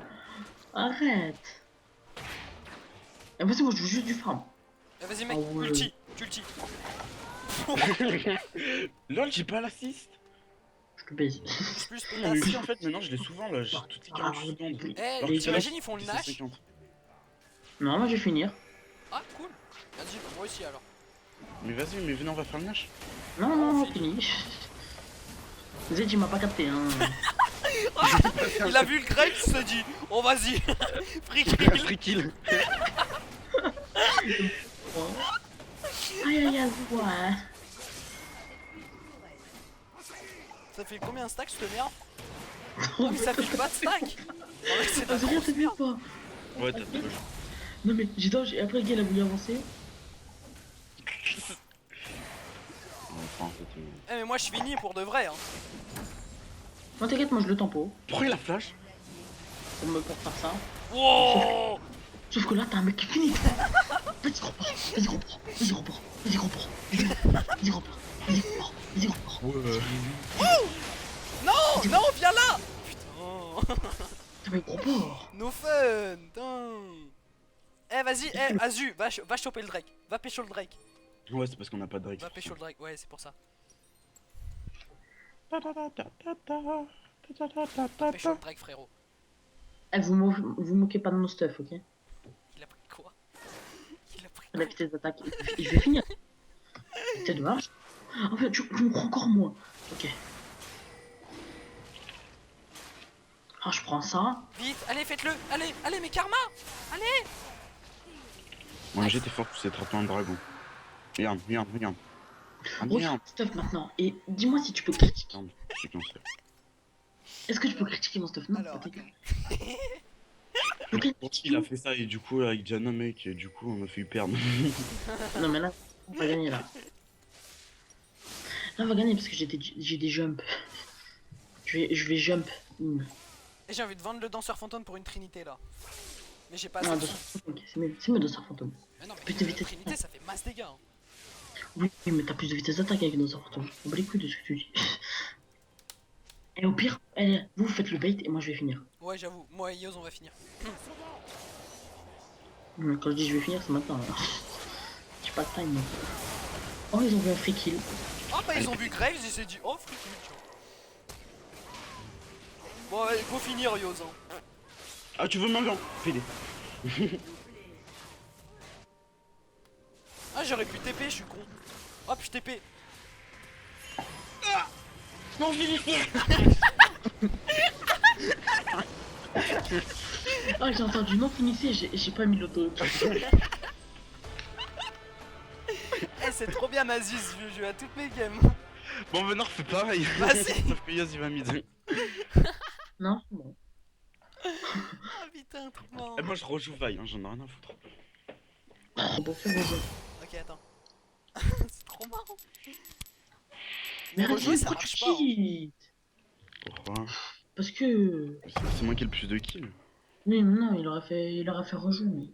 [SPEAKER 1] Arrête. Et vas-y, moi je veux juste du farm.
[SPEAKER 2] Eh, vas-y, mec,
[SPEAKER 1] Ah ouais.
[SPEAKER 2] ulti, tu ulti.
[SPEAKER 3] Lol, j'ai pas l'assist.
[SPEAKER 1] Je te baise.
[SPEAKER 2] Plus,
[SPEAKER 3] Non, mais
[SPEAKER 2] pétasse.
[SPEAKER 3] oui, en fait, maintenant je l'ai souvent là, j'ai toutes les 48 secondes.
[SPEAKER 2] Eh,
[SPEAKER 3] Alors que
[SPEAKER 2] t'imagines,
[SPEAKER 3] là,
[SPEAKER 2] ils font le
[SPEAKER 3] c'est
[SPEAKER 2] Nash.
[SPEAKER 3] 50.
[SPEAKER 1] Non, moi je vais finir.
[SPEAKER 2] Ah, cool. Vas-y, moi aussi alors.
[SPEAKER 3] Mais vas-y, mais venez, on va faire le Nash.
[SPEAKER 1] Non, fini. Zed, il m'a pas capté, hein.
[SPEAKER 2] Il a vu le grec, il se dit, oh vas-y, free kill.
[SPEAKER 3] Free kill.
[SPEAKER 1] Aïe, ouais.
[SPEAKER 2] Ça fait combien de stacks cette merde? Oh, mais ça fait pas de stack. En vrai, c'est
[SPEAKER 1] Ah,
[SPEAKER 2] pas
[SPEAKER 1] c'est rien, t'as vu ou pas?
[SPEAKER 3] Ouais, t'as tout.
[SPEAKER 1] Non, mais après le gars il a voulu avancer.
[SPEAKER 3] Enfin, c'était.
[SPEAKER 2] Eh, mais moi je finis pour de vrai, hein.
[SPEAKER 1] Non, t'inquiète, moi je le tempo
[SPEAKER 3] Pourquoi il a flash?
[SPEAKER 1] pour faire ça.
[SPEAKER 2] Wow.
[SPEAKER 1] Sauf que là, t'as un mec qui finit. Vas-y, repars. Vas-y, repars. Vas-y, repars. Vas-y, repars. Vas-y, repars. Vas-y, repars. Vas-y, repars.
[SPEAKER 2] Non, non, viens là. Putain.
[SPEAKER 1] T'as mis gros port.
[SPEAKER 2] No fun. Putain. Eh, vas-y, Azu, va choper le Drake. Va pécho le Drake.
[SPEAKER 3] Ouais, c'est parce qu'on a pas de Drake.
[SPEAKER 2] Va pécho le Drake, ouais, c'est pour ça. Pécho le Drake, frérot.
[SPEAKER 1] Eh, vous moquez pas de mon stuff, ok?
[SPEAKER 2] Il a pris quoi? Il a pris
[SPEAKER 1] La
[SPEAKER 2] quoi?
[SPEAKER 1] vitesse d'attaque. Je vais finir. C'est dommage. En fait, tu me crois encore moins. Ok. Ah, je prends ça.
[SPEAKER 2] Vite, allez, faites-le. Allez, mais Karma. Allez.
[SPEAKER 3] Moi j'étais fort, c'est attraper un dragon. Regarde. Ah
[SPEAKER 1] Regarde
[SPEAKER 3] merde.
[SPEAKER 1] stuff maintenant. Et dis-moi si tu peux critiquer.
[SPEAKER 3] Merde, je suis cancer.
[SPEAKER 1] Est-ce que tu peux critiquer mon stuff? Non,
[SPEAKER 2] Alors,
[SPEAKER 1] pas tes
[SPEAKER 2] attends.
[SPEAKER 1] Ok.
[SPEAKER 3] Il a fait ça et du coup avec Diana mec et du coup on a fait perdre.
[SPEAKER 1] Non, mais là, on va gagner là. Là, on va gagner parce que j'ai des jumps. Je vais jump.
[SPEAKER 2] Et j'ai envie de vendre le danseur fantôme pour une trinité là. Mais j'ai pas
[SPEAKER 1] Non,
[SPEAKER 2] assez de
[SPEAKER 1] danseur
[SPEAKER 2] sous.
[SPEAKER 1] fantôme, ok, c'est mieux danseur fantôme.
[SPEAKER 2] Mais non, mais
[SPEAKER 1] Plus de
[SPEAKER 2] une
[SPEAKER 1] vitesse.
[SPEAKER 2] trinité ça fait masse dégâts. Hein.
[SPEAKER 1] Oui, mais t'as plus de vitesse d'attaque avec danseur fantôme. On bat les couilles de ce que tu dis. Et au pire, allez, vous faites le bait et moi je vais finir.
[SPEAKER 2] Ouais, j'avoue, moi et Yoz on va finir.
[SPEAKER 1] Quand je dis je vais finir, c'est maintenant. Là. J'ai pas de time. Moi. Oh, ils ont vu un free kill.
[SPEAKER 2] Ah bah ils ont vu Graves, ils s'est dit oh free kill, tu vois. Bon allez, faut finir Yoz hein.
[SPEAKER 3] Ah tu veux ma gant? Fais-les.
[SPEAKER 2] Ah j'aurais pu TP, je suis con. Hop je TP.
[SPEAKER 3] Non je vais finir.
[SPEAKER 1] Ah, j'ai entendu non finissez, j'ai pas mis l'auto.
[SPEAKER 2] Eh c'est trop bien Aziz, je joue à toutes mes games.
[SPEAKER 3] Bon maintenant fais pareil.
[SPEAKER 2] Vas-y.
[SPEAKER 3] Sauf que Yoz il va mid.
[SPEAKER 1] Non, bon.
[SPEAKER 2] Ah putain, trop marrant.
[SPEAKER 3] Et moi je rejoue vaille, hein, j'en ai rien à foutre.
[SPEAKER 1] Bon, fais vos jeux.
[SPEAKER 2] Ok attends. C'est trop marrant.
[SPEAKER 1] Mais arrête,
[SPEAKER 2] rejouer, ça
[SPEAKER 1] pourquoi tu
[SPEAKER 2] marche pas, hein.
[SPEAKER 1] cheats?
[SPEAKER 3] Pourquoi?
[SPEAKER 1] Parce que.
[SPEAKER 3] C'est moi qui ai le plus de kills.
[SPEAKER 1] Oui, mais non, il aurait fait rejouer, mais.